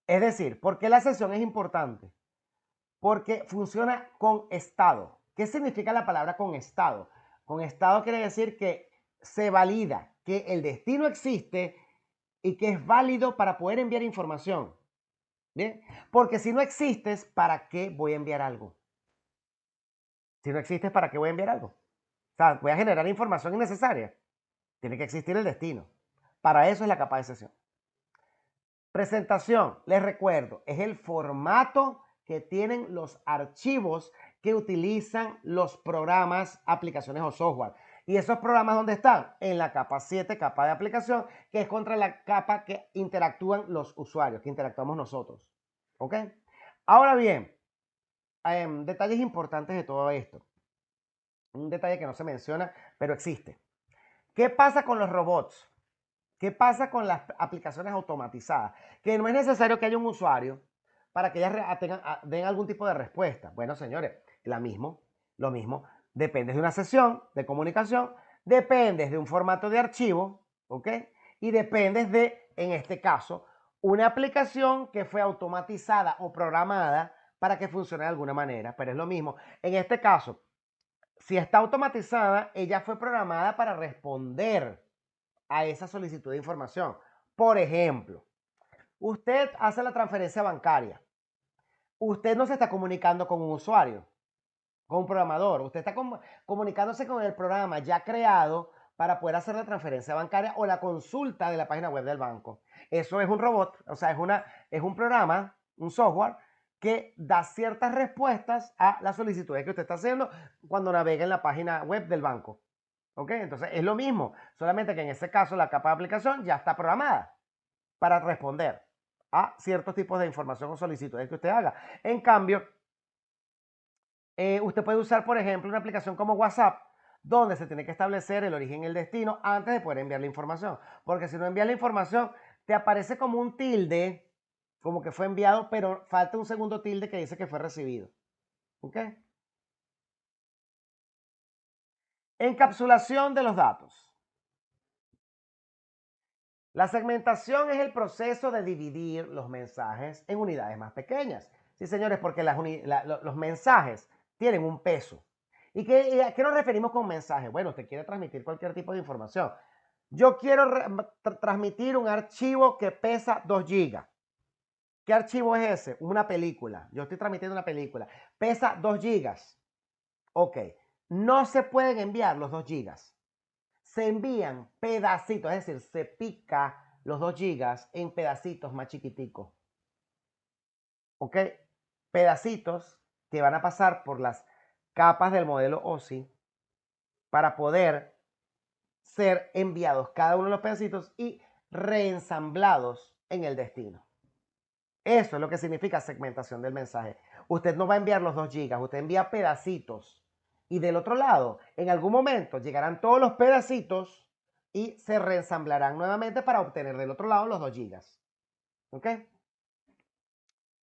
Es decir, ¿por qué la sesión es importante? Porque funciona con estado. ¿Qué significa la palabra con estado? Con estado quiere decir que se valida que el destino existe y que es válido para poder enviar información. ¿Bien? Porque si no existes, ¿para qué voy a enviar algo? Si no existes, ¿para qué voy a enviar algo? O sea, voy a generar información innecesaria. Tiene que existir el destino. Para eso es la capa de sesión. Presentación, les recuerdo, es el formato que tienen los archivos que utilizan los programas, aplicaciones o software. ¿Y esos programas dónde están? En la capa 7, capa de aplicación, que es contra la capa que interactúan los usuarios, que interactuamos nosotros. ¿Ok? Ahora bien, detalles importantes de todo esto. Un detalle que no se menciona, pero existe. ¿Qué pasa con los robots? ¿Qué pasa con las aplicaciones automatizadas? Que no es necesario que haya un usuario para que ellas den algún tipo de respuesta. Bueno, señores, lo mismo. Dependes de una sesión de comunicación, dependes de un formato de archivo, ¿ok? Y dependes de, en este caso, una aplicación que fue automatizada o programada para que funcione de alguna manera. Pero es lo mismo. En este caso, si está automatizada, ella fue programada para responder a esa solicitud de información. Por ejemplo, usted hace la transferencia bancaria. usted no se está comunicando con un usuario, con un programador. Usted está comunicándose con el programa ya creado para poder hacer la transferencia bancaria o la consulta de la página web del banco. Eso es un robot, o sea, es un programa, un software que da ciertas respuestas a las solicitudes que usted está haciendo cuando navega en la página web del banco. ¿Ok? Entonces es lo mismo, solamente que en ese caso la capa de aplicación ya está programada para responder a ciertos tipos de información o solicitudes que usted haga. En cambio, usted puede usar, por ejemplo, una aplicación como WhatsApp, donde se tiene que establecer el origen y el destino antes de poder enviar la información. Porque si no envías la información, te aparece como un tilde, como que fue enviado, pero falta un segundo tilde que dice que fue recibido. ¿Ok? Encapsulación de los datos. La segmentación es el proceso de dividir los mensajes en unidades más pequeñas. Sí, señores, porque los mensajes tienen un peso. ¿Y a qué nos referimos con mensaje? Bueno, usted quiere transmitir cualquier tipo de información. Yo quiero transmitir un archivo que pesa 2 gigas. ¿Qué archivo es ese? Una película. Yo estoy transmitiendo una película. Pesa 2 gigas. Ok. No se pueden enviar los 2 gigas. Se envían pedacitos, es decir, se pica los 2 gigas en pedacitos más chiquiticos. ¿Ok? Pedacitos que van a pasar por las capas del modelo OSI para poder ser enviados cada uno de los pedacitos y reensamblados en el destino. Eso es lo que significa segmentación del mensaje. Usted no va a enviar los 2 gigas, usted envía pedacitos. Y del otro lado, en algún momento llegarán todos los pedacitos y se reensamblarán nuevamente para obtener del otro lado los 2 gigas. ¿Ok?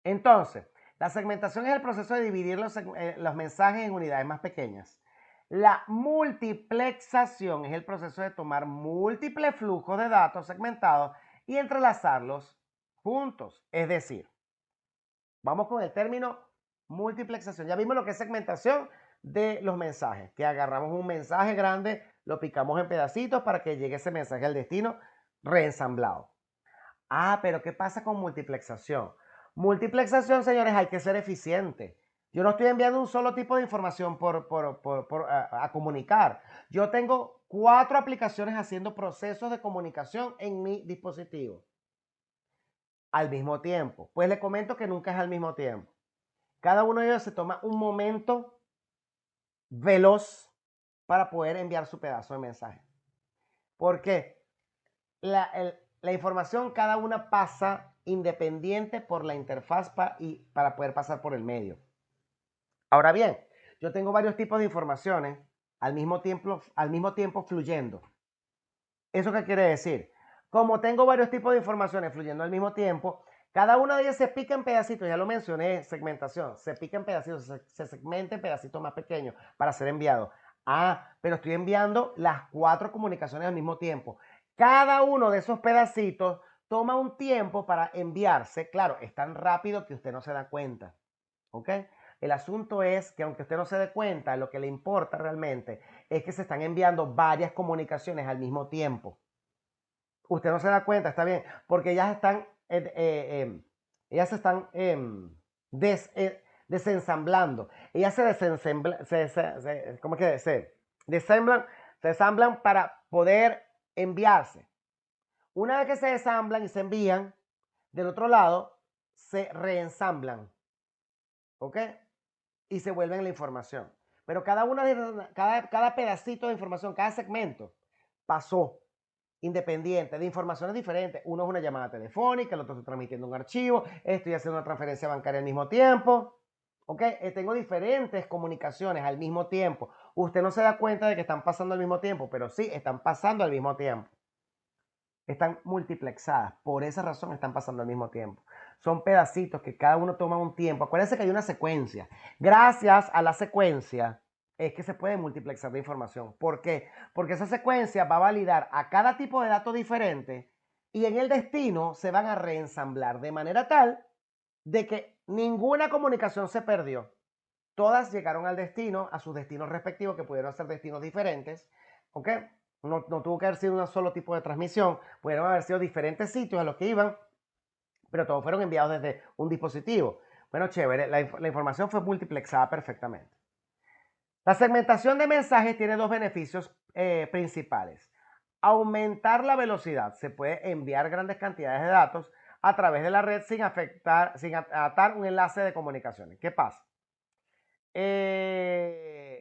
Entonces, la segmentación es el proceso de dividir los mensajes en unidades más pequeñas. La multiplexación es el proceso de tomar múltiples flujos de datos segmentados y entrelazarlos juntos. Es decir, vamos con el término multiplexación. Ya vimos lo que es segmentación de los mensajes, que agarramos un mensaje grande, lo picamos en pedacitos para que llegue ese mensaje al destino reensamblado. Ah, pero ¿qué pasa con multiplexación? Multiplexación, señores, hay que ser eficiente. Yo no estoy enviando un solo tipo de información a comunicar. Yo tengo 4 aplicaciones haciendo procesos de comunicación en mi dispositivo al mismo tiempo. Pues le comento que nunca es al mismo tiempo. Cada uno de ellos se toma un momento veloz para poder enviar su pedazo de mensaje. ¿Por qué? La información cada una pasa independiente por la interfaz para poder pasar por el medio. Ahora bien, yo tengo varios tipos de informaciones al mismo tiempo fluyendo. ¿Eso qué quiere decir? Como tengo varios tipos de informaciones fluyendo al mismo tiempo, cada una de ellas se pica en pedacitos, ya lo mencioné, segmentación, se pica en pedacitos, se segmenta en pedacitos más pequeños para ser enviado. Ah, pero estoy enviando las 4 comunicaciones al mismo tiempo. Cada uno de esos pedacitos toma un tiempo para enviarse. Claro, es tan rápido que usted no se da cuenta. ¿Ok? El asunto es que aunque usted no se dé cuenta, lo que le importa realmente es que se están enviando varias comunicaciones al mismo tiempo. Usted no se da cuenta, está bien, porque ellas se están desensamblando. Ellas se desensamblan, ¿cómo que se desamblan para poder enviarse. Una vez que se desamblan y se envían, del otro lado se reensamblan, ¿ok? Y se vuelven la información. Pero cada pedacito de información, cada segmento pasó independiente de informaciones diferentes. Uno es una llamada telefónica, el otro estoy transmitiendo un archivo, estoy haciendo una transferencia bancaria al mismo tiempo. ¿Ok? Tengo diferentes comunicaciones al mismo tiempo. Usted no se da cuenta de que están pasando al mismo tiempo, pero sí, están pasando al mismo tiempo. Están multiplexadas, por esa razón están pasando al mismo tiempo. Son pedacitos que cada uno toma un tiempo. Acuérdense que hay una secuencia. Gracias a la secuencia es que se puede multiplexar la información. ¿Por qué? Porque esa secuencia va a validar a cada tipo de dato diferente y en el destino se van a reensamblar de manera tal de que ninguna comunicación se perdió. Todas llegaron al destino, a sus destinos respectivos, que pudieron ser destinos diferentes. ¿Ok? No tuvo que haber sido un solo tipo de transmisión, pudieron haber sido diferentes sitios a los que iban, pero todos fueron enviados desde un dispositivo. Bueno, chévere, la información fue multiplexada perfectamente. La segmentación de mensajes tiene dos beneficios principales. Aumentar la velocidad. Se puede enviar grandes cantidades de datos a través de la red sin atar un enlace de comunicaciones. ¿Qué pasa?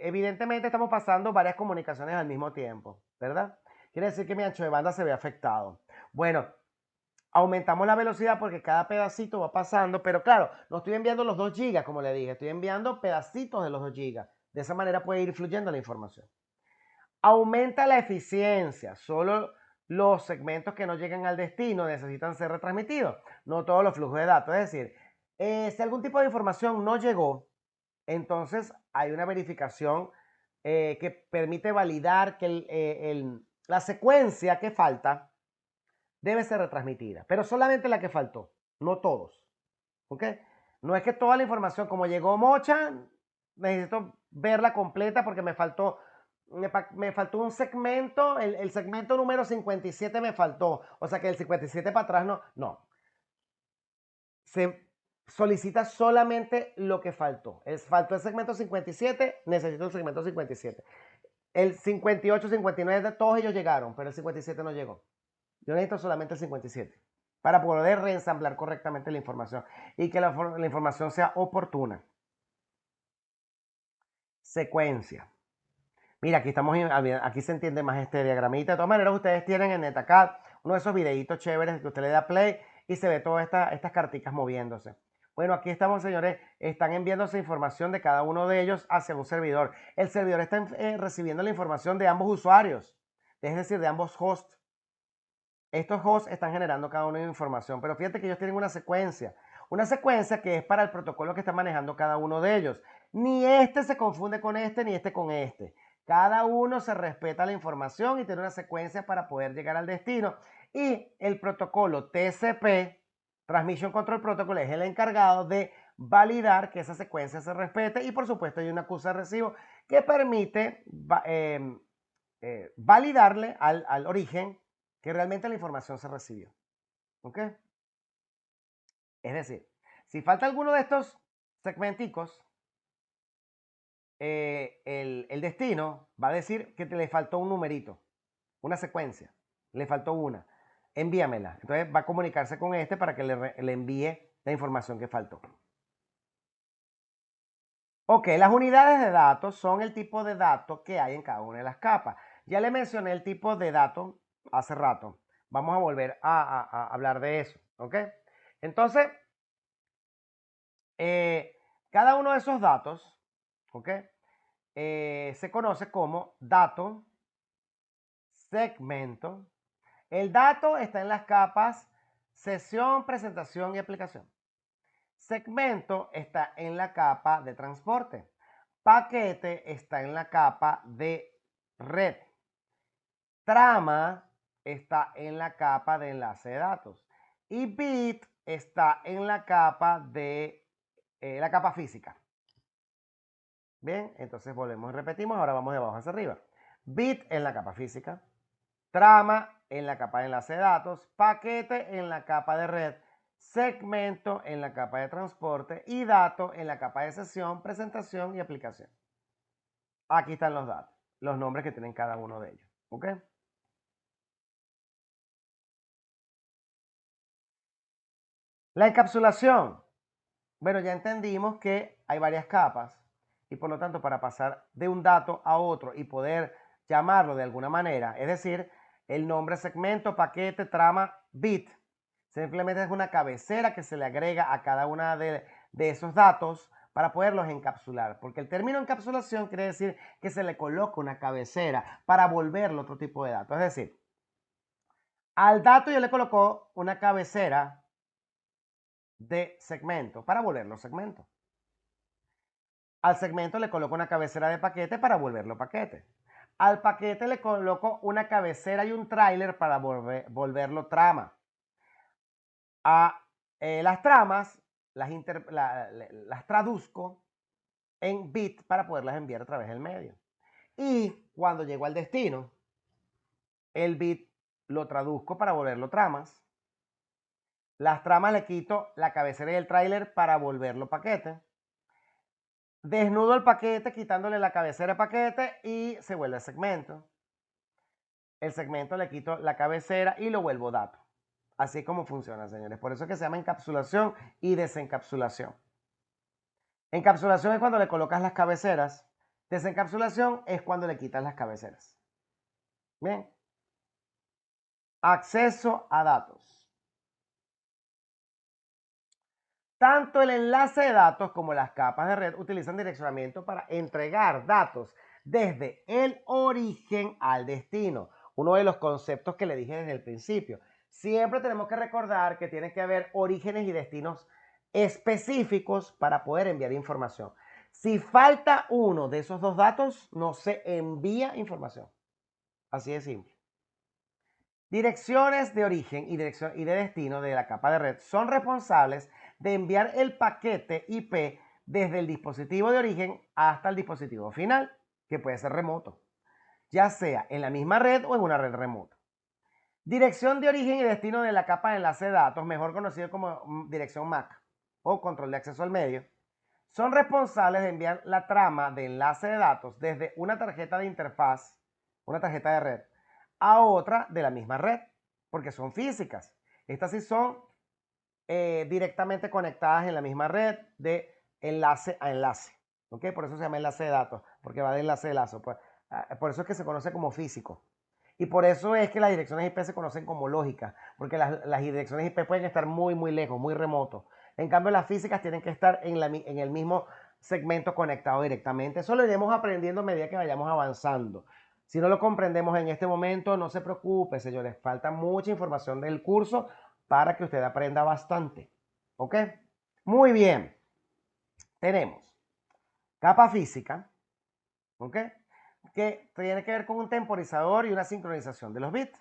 Evidentemente estamos pasando varias comunicaciones al mismo tiempo, ¿verdad? Quiere decir que mi ancho de banda se ve afectado. Bueno, aumentamos la velocidad porque cada pedacito va pasando, pero claro, no estoy enviando los 2 gigas, como le dije, estoy enviando pedacitos de los 2 gigas. De esa manera puede ir fluyendo la información. Aumenta la eficiencia. Solo los segmentos que no llegan al destino necesitan ser retransmitidos, no todos los flujos de datos. Es decir, si algún tipo de información no llegó, entonces hay una verificación que permite validar que la secuencia que falta debe ser retransmitida, pero solamente la que faltó, no todos. ¿Ok? No es que toda la información, como llegó mocha, necesito verla completa porque me faltó un segmento, el segmento número 57 me faltó. O sea que el 57 para atrás no. Se solicita solamente lo que faltó. Faltó el segmento 57, necesito el segmento 57. El 58, 59, todos ellos llegaron, pero el 57 no llegó. Yo necesito solamente el 57 para poder reensamblar correctamente la información y que la información sea oportuna. Secuencia. Mira, aquí se entiende más este diagramita. De todas maneras, ustedes tienen en NetAcad uno de esos videitos chéveres que usted le da play y se ve todas estas carticas moviéndose. Bueno, aquí estamos, señores. Están enviándose información de cada uno de ellos hacia un servidor. El servidor está recibiendo la información de ambos usuarios, es decir, de ambos hosts. Estos hosts están generando cada uno de información, pero fíjate que ellos tienen una secuencia que es para el protocolo que está manejando cada uno de ellos. Ni este se confunde con este, ni este con este. Cada uno se respeta la información y tiene una secuencia para poder llegar al destino. Y el protocolo TCP, Transmission Control Protocol, es el encargado de validar que esa secuencia se respete. Y por supuesto hay una acusa de recibo que permite validarle al origen que realmente la información se recibió. ¿Ok? Es decir, si falta alguno de estos segmenticos, el destino va a decir que le faltó un numerito, una secuencia, le faltó una. Envíamela. Entonces va a comunicarse con este para que le envíe la información que faltó. Ok, las unidades de datos son el tipo de datos que hay en cada una de las capas. Ya le mencioné el tipo de datos hace rato. Vamos a volver a hablar de eso. ¿Ok? Entonces, cada uno de esos datos, ¿ok? Se conoce como dato, segmento. El dato está en las capas sesión, presentación y aplicación. Segmento está en la capa de transporte. Paquete está en la capa de red. Trama está en la capa de enlace de datos. Y bit está en la capa de la capa física. Bien, entonces volvemos y repetimos. Ahora vamos de abajo hacia arriba. Bit en la capa física. Trama en la capa de enlace de datos. Paquete en la capa de red. Segmento en la capa de transporte. Y dato en la capa de sesión, presentación y aplicación. Aquí están los datos. Los nombres que tienen cada uno de ellos. ¿Ok? La encapsulación. Bueno, ya entendimos que hay varias capas y por lo tanto para pasar de un dato a otro y poder llamarlo de alguna manera, es decir, el nombre segmento, paquete, trama, bit, simplemente es una cabecera que se le agrega a cada una de esos datos para poderlos encapsular, porque el término encapsulación quiere decir que se le coloca una cabecera para volverlo otro tipo de datos. Es decir, al dato yo le coloco una cabecera de segmento para volverlo segmento. Al segmento le coloco una cabecera de paquete para volverlo paquete. Al paquete le coloco una cabecera y un tráiler para volverlo trama. A las tramas las traduzco en bit para poderlas enviar a través del medio. Y cuando llego al destino, el bit lo traduzco para volverlo tramas. Las tramas le quito la cabecera y el tráiler para volverlo paquete. Desnudo el paquete quitándole la cabecera paquete y se vuelve segmento. El segmento le quito la cabecera y lo vuelvo dato. Así es como funciona, señores. Por eso es que se llama encapsulación y desencapsulación. Encapsulación es cuando le colocas las cabeceras. Desencapsulación es cuando le quitas las cabeceras. Bien. Acceso a datos. Tanto el enlace de datos como las capas de red utilizan direccionamiento para entregar datos desde el origen al destino. Uno de los conceptos que le dije desde el principio. Siempre tenemos que recordar que tiene que haber orígenes y destinos específicos para poder enviar información. Si falta uno de esos dos datos, no se envía información. Así de simple. Direcciones de origen y de destino de la capa de red son responsables de enviar el paquete IP desde el dispositivo de origen hasta el dispositivo final, que puede ser remoto, ya sea en la misma red o en una red remota. Dirección de origen y destino de la capa de enlace de datos, mejor conocido como dirección MAC o control de acceso al medio, son responsables de enviar la trama de enlace de datos desde una tarjeta de interfaz, una tarjeta de red, a otra de la misma red, porque son físicas. Estas sí son directamente conectadas en la misma red de enlace a enlace. ¿Ok? Por eso se llama enlace de datos, porque va de enlace a enlace. Pues, por eso es que se conoce como físico. Y por eso es que las direcciones IP se conocen como lógicas, porque las direcciones IP pueden estar muy, muy lejos, muy remotos. En cambio, las físicas tienen que estar en el mismo segmento conectado directamente. Eso lo iremos aprendiendo a medida que vayamos avanzando. Si no lo comprendemos en este momento, no se preocupe, señores. Falta mucha información del curso para que usted aprenda bastante. ¿Ok? Muy bien. Tenemos capa física, ¿ok? Que tiene que ver con un temporizador y una sincronización de los bits.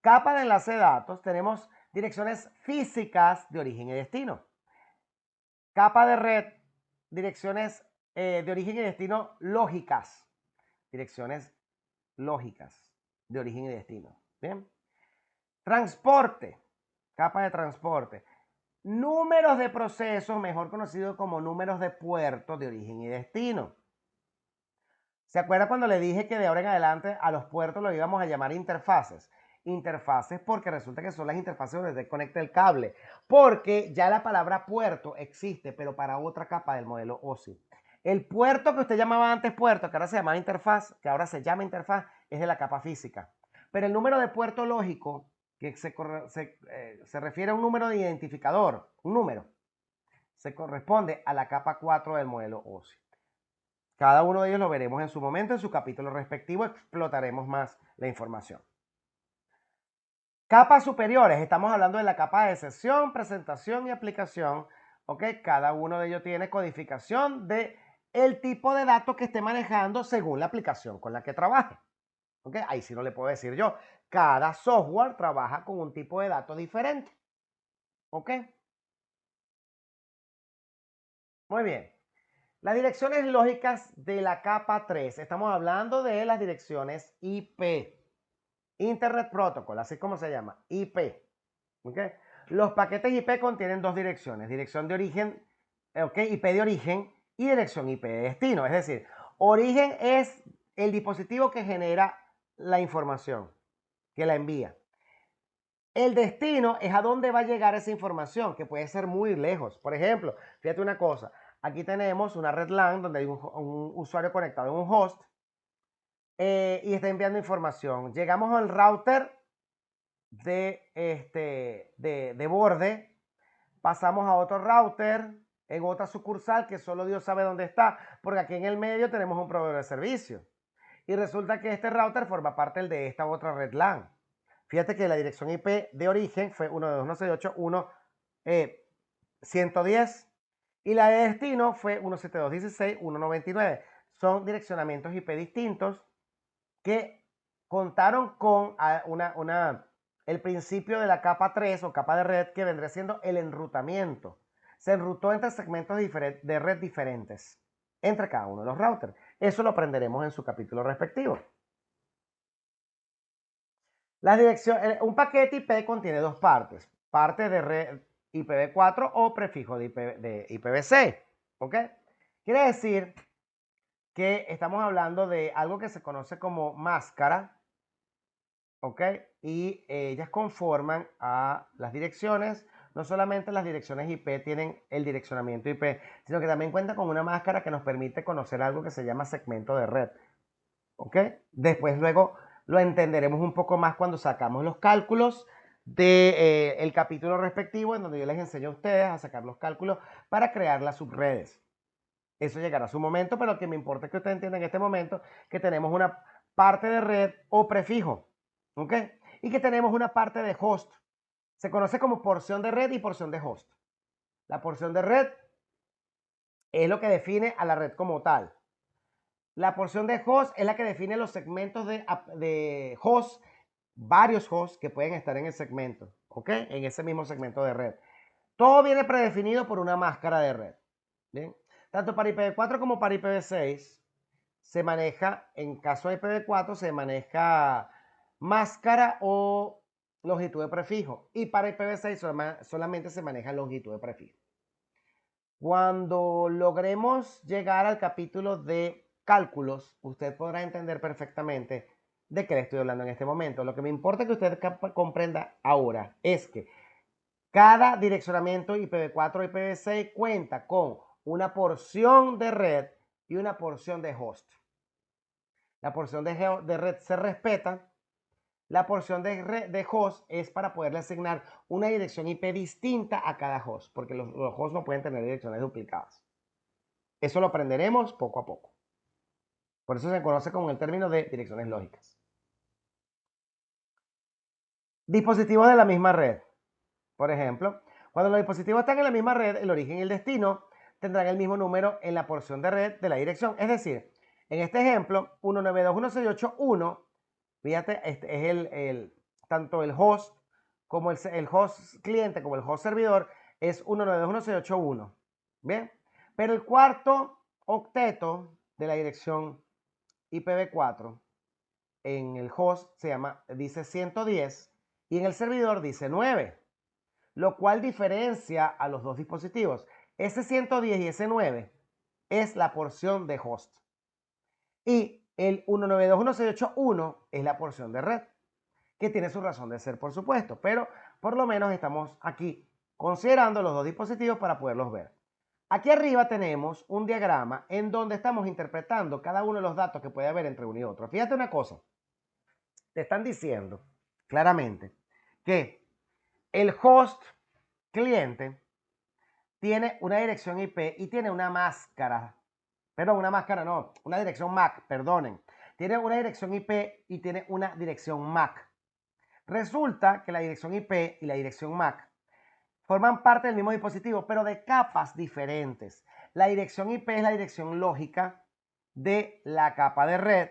Capa de enlace de datos, tenemos direcciones físicas de origen y destino. Capa de red, direcciones de origen y destino lógicas. Direcciones lógicas de origen y destino. Bien. Transporte, capa de transporte. Números de procesos, mejor conocido como números de puertos de origen y destino. ¿Se acuerda cuando le dije que de ahora en adelante a los puertos los íbamos a llamar interfaces? Interfaces porque resulta que son las interfaces donde se conecta el cable. Porque ya la palabra puerto existe, pero para otra capa del modelo OSI. El puerto que usted llamaba antes puerto, que ahora se llamaba interfaz, que ahora se llama interfaz, es de la capa física. Pero el número de puerto lógico, que se refiere a un número de identificador, un número, se corresponde a la capa 4 del modelo OSI. Cada uno de ellos lo veremos en su momento, en su capítulo respectivo, explotaremos más la información. Capas superiores, estamos hablando de la capa de sesión, presentación y aplicación. ¿Ok? Cada uno de ellos tiene codificación de el tipo de datos que esté manejando según la aplicación con la que trabaje. ¿Ok? Ahí sí no le puedo decir yo. Cada software trabaja con un tipo de datos diferente. ¿Ok? Muy bien. Las direcciones lógicas de la capa 3. Estamos hablando de las direcciones IP. Internet Protocol, así como se llama, IP. ¿Okay? Los paquetes IP contienen dos direcciones, dirección de origen, IP de origen y dirección IP de destino. Es decir, origen es el dispositivo que genera la información, que la envía. El destino es a dónde va a llegar esa información, que puede ser muy lejos. Por ejemplo, fíjate una cosa, aquí tenemos una red LAN donde hay un usuario conectado en un host y está enviando información. Llegamos al router de borde, pasamos a otro router en otra sucursal que solo Dios sabe dónde está, porque aquí en el medio tenemos un proveedor de servicio. Y resulta que este router forma parte de esta otra red LAN. Fíjate que la dirección IP de origen fue 192.168.1.110 y la de destino fue 172.16.1.99. Son direccionamientos IP distintos que contaron con el principio de la capa 3 o capa de red que vendría siendo el enrutamiento. Se enrutó entre segmentos de red diferentes entre cada uno de los routers. Eso lo aprenderemos en su capítulo respectivo. Un paquete IP contiene dos partes. parte de red IPv4 o prefijo de IPv6. ¿Ok? Quiere decir que estamos hablando de algo que se conoce como máscara. ¿Ok? Y ellas conforman a las direcciones. No solamente las direcciones IP tienen el direccionamiento IP, sino que también cuenta con una máscara que nos permite conocer algo que se llama segmento de red. ¿Ok? Después luego lo entenderemos un poco más cuando sacamos los cálculos del capítulo respectivo, en donde yo les enseño a ustedes a sacar los cálculos para crear las subredes. Eso llegará a su momento, pero lo que me importa es que ustedes entiendan en este momento que tenemos una parte de red o prefijo. ¿Ok? Y que tenemos una parte de host. Se conoce como porción de red y porción de host. La porción de red es lo que define a la red como tal. La porción de host es la que define los segmentos de host, varios hosts que pueden estar en el segmento, ¿ok? En ese mismo segmento de red. Todo viene predefinido por una máscara de red. ¿Bien? Tanto para IPv4 como para IPv6 se maneja, en caso de IPv4, se maneja máscara o longitud de prefijo. Y para IPv6 solamente se maneja longitud de prefijo. Cuando logremos llegar al capítulo de cálculos, usted podrá entender perfectamente de qué le estoy hablando en este momento. Lo que me importa que usted comprenda ahora es que cada direccionamiento IPv4 o IPv6 cuenta con una porción de red y una porción de host. La porción de red se respeta. La porción de host es para poderle asignar una dirección IP distinta a cada host, porque los hosts no pueden tener direcciones duplicadas. Eso lo aprenderemos poco a poco. Por eso se conoce con el término de direcciones lógicas. Dispositivos de la misma red. Por ejemplo, cuando los dispositivos están en la misma red, el origen y el destino tendrán el mismo número en la porción de red de la dirección. Es decir, en este ejemplo, 192.168.1, fíjate, este es tanto el host como el host cliente como el host servidor es 192.168.1. ¿Bien? Pero el cuarto octeto de la dirección IPv4 en el host dice 110 y en el servidor dice 9, lo cual diferencia a los dos dispositivos. Ese 110 y ese 9 es la porción de host. Y el 192.168.1 es la porción de red, que tiene su razón de ser, por supuesto, pero por lo menos estamos aquí considerando los dos dispositivos para poderlos ver. Aquí arriba tenemos un diagrama en donde estamos interpretando cada uno de los datos que puede haber entre uno y otro. Fíjate una cosa, te están diciendo claramente que el host cliente tiene una dirección IP y tiene una máscara, perdón, una máscara no, una dirección MAC, perdonen. Tiene una dirección IP y tiene una dirección MAC. Resulta que la dirección IP y la dirección MAC forman parte del mismo dispositivo, pero de capas diferentes. La dirección IP es la dirección lógica de la capa de red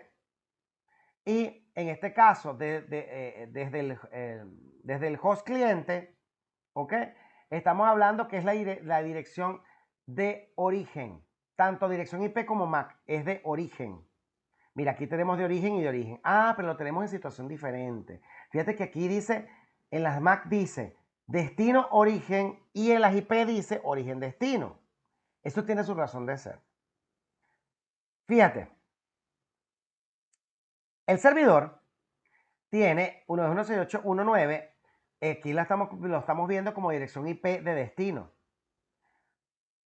y en este caso desde el host cliente, ¿ok? Estamos hablando que es la dirección de origen. Tanto dirección IP como MAC es de origen. Mira, aquí tenemos de origen y de origen. Ah, pero lo tenemos en situación diferente. Fíjate que aquí dice, en las MAC dice destino, origen y en las IP dice origen, destino. Eso tiene su razón de ser. Fíjate, el servidor tiene 192.168.1.9. Aquí lo estamos viendo como dirección IP de destino.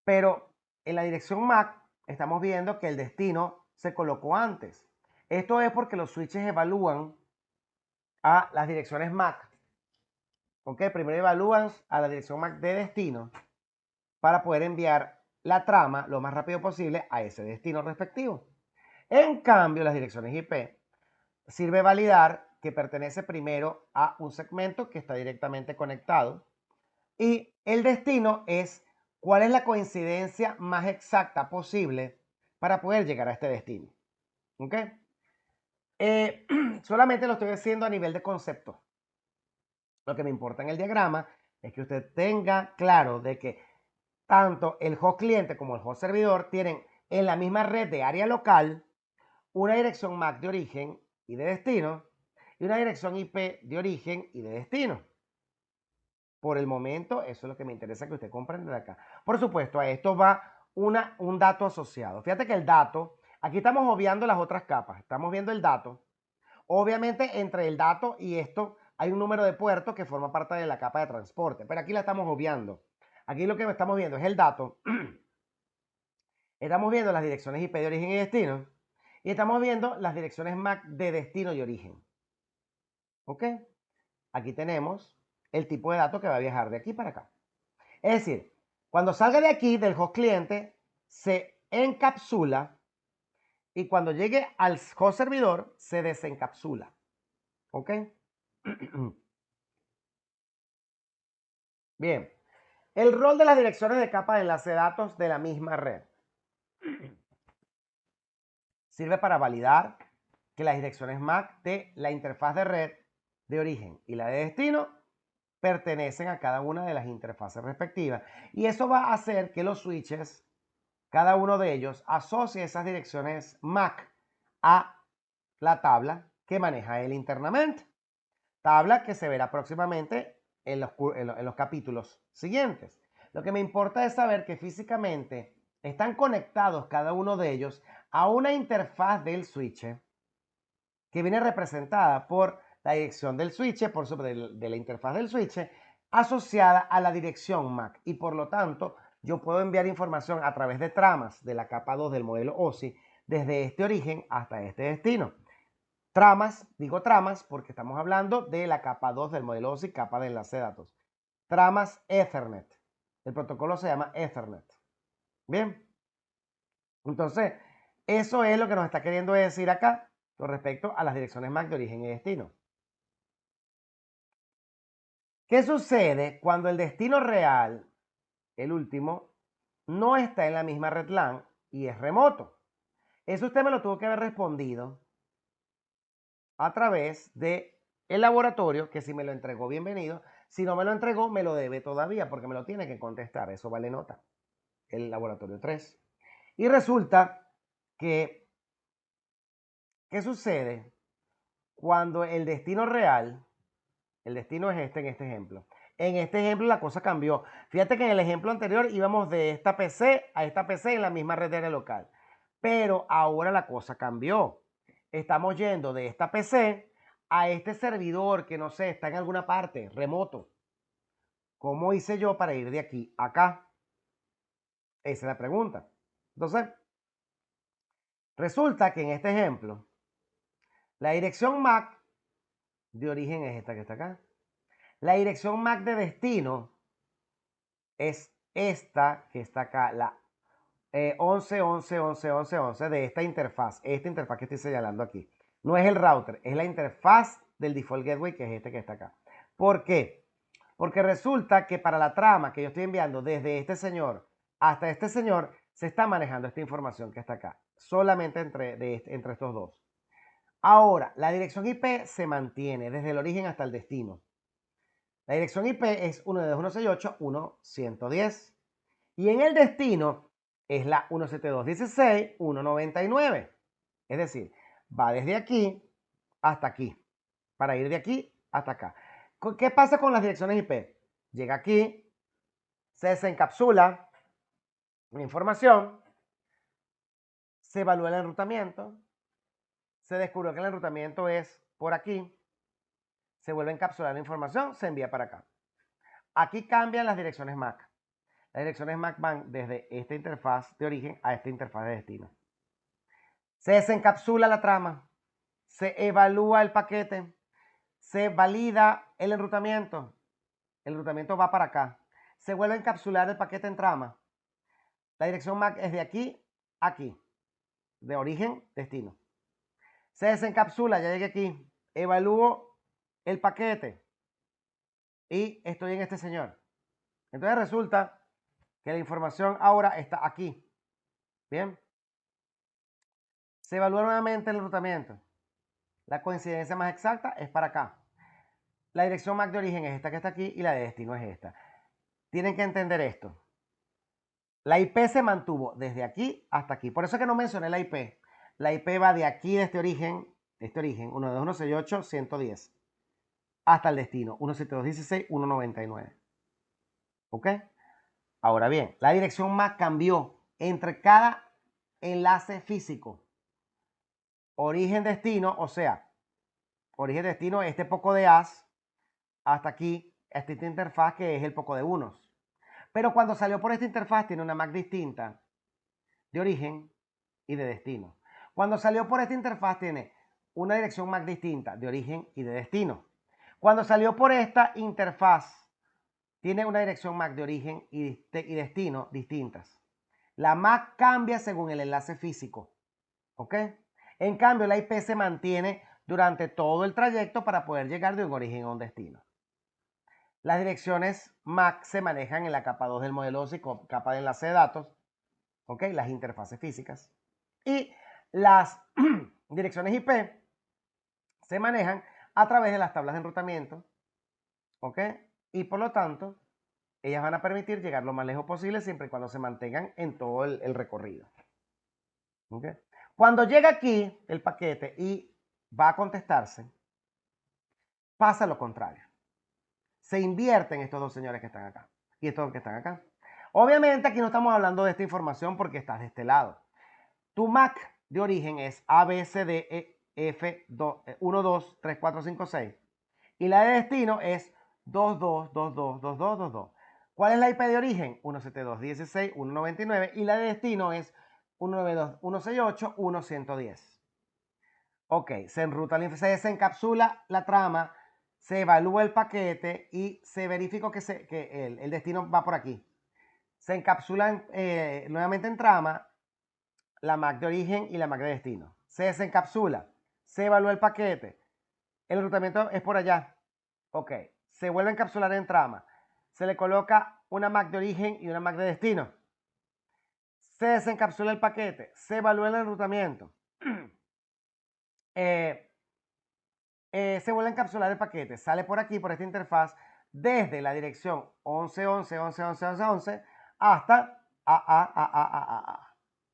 Pero en la dirección MAC estamos viendo que el destino se colocó antes. Esto es porque los switches evalúan a las direcciones MAC. ¿Ok? Primero evalúan a la dirección MAC de destino para poder enviar la trama lo más rápido posible a ese destino respectivo. En cambio, las direcciones IP sirve validar que pertenece primero a un segmento que está directamente conectado y el destino es cuál es la coincidencia más exacta posible para poder llegar a este destino. ¿Ok? Solamente lo estoy haciendo a nivel de concepto. Lo que me importa en el diagrama es que usted tenga claro de que tanto el host cliente como el host servidor tienen en la misma red de área local una dirección MAC de origen y de destino y una dirección IP de origen y de destino. Por el momento, eso es lo que me interesa que usted comprenda de acá. Por supuesto, a esto va un dato asociado. Fíjate que el dato, aquí estamos obviando las otras capas, estamos viendo el dato. Obviamente, entre el dato y esto hay un número de puertos que forma parte de la capa de transporte, pero aquí la estamos obviando. Aquí lo que estamos viendo es el dato. Estamos viendo las direcciones IP de origen y destino. Y estamos viendo las direcciones MAC de destino y origen. ¿Ok? Aquí tenemos el tipo de dato que va a viajar de aquí para acá. Es decir, cuando salga de aquí, del host cliente, se encapsula y cuando llegue al host servidor, se desencapsula. ¿Ok? Bien. El rol de las direcciones de capa de enlace de datos de la misma red. Sirve para validar que las direcciones MAC de la interfaz de red de origen y la de destino pertenecen a cada una de las interfaces respectivas. Y eso va a hacer que los switches, cada uno de ellos, asocie esas direcciones MAC a la tabla que maneja él internamente. Tabla que se verá próximamente en los capítulos siguientes. Lo que me importa es saber que físicamente están conectados cada uno de ellos a una interfaz del switch que viene representada por la dirección del switch, por sobre de la interfaz del switch, asociada a la dirección MAC. Y por lo tanto, yo puedo enviar información a través de tramas de la capa 2 del modelo OSI desde este origen hasta este destino. Tramas, digo tramas porque estamos hablando de la capa 2 del modelo OSI, capa de enlace de datos. Tramas Ethernet. El protocolo se llama Ethernet. Bien. Entonces, eso es lo que nos está queriendo decir acá con respecto a las direcciones MAC de origen y destino. ¿Qué sucede cuando el destino real, el último, no está en la misma red LAN y es remoto? Eso usted me lo tuvo que haber respondido a través de el laboratorio, que si me lo entregó, bienvenido. Si no me lo entregó, me lo debe todavía porque me lo tiene que contestar. Eso vale nota. El laboratorio 3. Y resulta que, ¿qué sucede cuando el destino real, el destino es este en este ejemplo? En este ejemplo la cosa cambió. Fíjate que en el ejemplo anterior íbamos de esta PC a esta PC en la misma red de área local. Pero ahora la cosa cambió. Estamos yendo de esta PC a este servidor que no sé, está en alguna parte, remoto. ¿Cómo hice yo para ir de aquí a acá? Esa es la pregunta. Entonces, resulta que en este ejemplo, la dirección MAC de origen es esta que está acá. La dirección MAC de destino es esta que está acá, la 11.11.11.11.11 de esta interfaz que estoy señalando aquí. No es el router, es la interfaz del default gateway, que es este que está acá. ¿Por qué? Porque resulta que para la trama que yo estoy enviando desde este señor hasta este señor, se está manejando esta información que está acá, solamente entre estos dos. Ahora, la dirección IP se mantiene desde el origen hasta el destino. La dirección IP es 192.168.1.110 y en el destino es la 172.16.1.99. Es decir, va desde aquí hasta aquí, para ir de aquí hasta acá. ¿Qué pasa con las direcciones IP? Llega aquí, se desencapsula la información, se evalúa el enrutamiento, se descubrió que el enrutamiento es por aquí, se vuelve a encapsular la información, se envía para acá. Aquí cambian las direcciones MAC. Las direcciones MAC van desde esta interfaz de origen a esta interfaz de destino. Se desencapsula la trama, se evalúa el paquete, se valida el enrutamiento. El enrutamiento va para acá. Se vuelve a encapsular el paquete en trama. La dirección MAC es de aquí a aquí, de origen, destino. Se desencapsula, ya llegué aquí. Evalúo el paquete y estoy en este señor. Entonces resulta que la información ahora está aquí. Bien. Se evalúa nuevamente el enrutamiento. La coincidencia más exacta es para acá. La dirección MAC de origen es esta que está aquí y la de destino es esta. Tienen que entender esto. La IP se mantuvo desde aquí hasta aquí. Por eso es que no mencioné la IP. La IP va de aquí, de este origen, 192.168.110, hasta el destino, 172.16.1.99. ¿Ok? Ahora bien, la dirección MAC cambió entre cada enlace físico. Origen-destino, o sea, origen-destino, este poco de as, hasta aquí, esta interfaz que es el poco de unos. Pero cuando salió por esta interfaz tiene una MAC distinta de origen y de destino. Cuando salió por esta interfaz tiene una dirección MAC distinta de origen y de destino. Cuando salió por esta interfaz tiene una dirección MAC de origen y destino distintas. La MAC cambia según el enlace físico. ¿Ok? En cambio, la IP se mantiene durante todo el trayecto para poder llegar de un origen a un destino. Las direcciones MAC se manejan en la capa 2 del modelo OSI, capa de enlace de datos, ¿ok? Las interfaces físicas. Y las direcciones IP se manejan a través de las tablas de enrutamiento, ¿ok? Y por lo tanto, ellas van a permitir llegar lo más lejos posible siempre y cuando se mantengan en todo el recorrido. ¿Ok? Cuando llega aquí el paquete y va a contestarse, pasa lo contrario. Se invierten estos dos señores que están acá y estos que están acá. Obviamente aquí no estamos hablando de esta información porque estás de este lado. Tu MAC de origen es ABCDEF12345 y la de destino es 22222222. ¿Cuál es la IP de origen? 172.16.199 y la de destino es 192.168.1.110. Ok, se enruta, se encapsula la trama, se evalúa el paquete y se verificó que, el destino va por aquí. Se encapsulan nuevamente en trama la MAC de origen y la MAC de destino. Se desencapsula, se evalúa el paquete, el enrutamiento es por allá. Ok, se vuelve a encapsular en trama, se le coloca una MAC de origen y una MAC de destino. Se desencapsula el paquete, se evalúa el enrutamiento. Se vuelve a encapsular el paquete, sale por aquí, por esta interfaz, desde la dirección 11.11.11.11.11 hasta A.